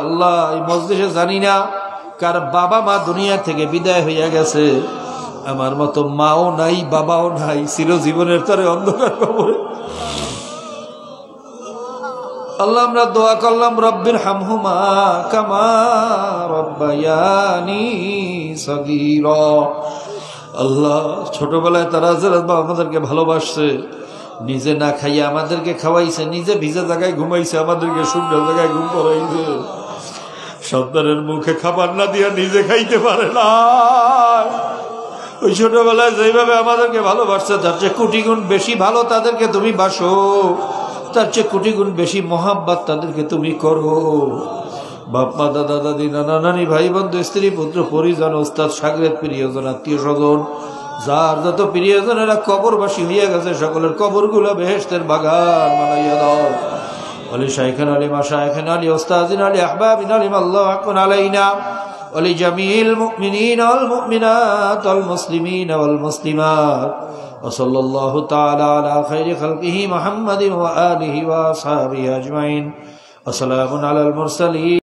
আল্লাহ এই মজলিসে জানি না কার বাবা মা দুনিয়া থেকে বিদায় হইয়া গেছে। আমার মতো মাও নাই বাবাও নাই, চিরজীবনের তরে অন্ধকার কবরে। আল্লাহ আমরা দোয়া করলাম রব্বির হামহুমা কামা রব্বায়ানি সগীরা। আল্লাহ ছোটবেলায় তারা যারা আমাদেরকে ভালোবাসছে, নিজে না খাইয়ে আমাদেরকে খাওয়াইছে, নিজে ভিজে জায়গায় ঘুমাইছে, আমাদেরকে শুকনো জায়গায় ঘুম পড়াইছে, সন্তানের মুখে খাবার না দিয়া নিজে খাইতে পারে না। ওই ছোটবেলায় যেভাবে আমাদেরকে ভালোবাসছে তার চেয়ে কোটি গুণ বেশি ভালো তাদেরকে তুমি বাসো, তার চেয়ে কোটি গুণ বেশি মহাব্বত তাদেরকে তুমি করো। বাপ মা দাদা দাদি নানা নানি ভাই বন্ধু স্ত্রী পুত্র পরিজন ওস্তাদ সাগরেদ প্রিয়জন আত্মীয় স্বজন যার যত প্রিয়জনেরা কবরবাসী হইয়া গেছে সকলের কবরগুলো বেহেশতের বাগান বানাইয়া দাও। আলী শাইখান আলী মাশাইখান আলী ওস্তাদিন আলী আহবাবিন আলী আল্লাহু আকবার আলাইনা ওয়ালি জামিল মুমিনিন ওয়াল মুমিনাত ওয়াল মুসলিমিন ওয়াল মুসলিমাত ওয়া সাল্লাল্লাহু তাআলা আলা খাইরি খালকিহি মুহাম্মাদিন ওয়া আলিহি ওয়া আসহাবিহি আজমাইন। আসসালামু আলাল মুরসালিন।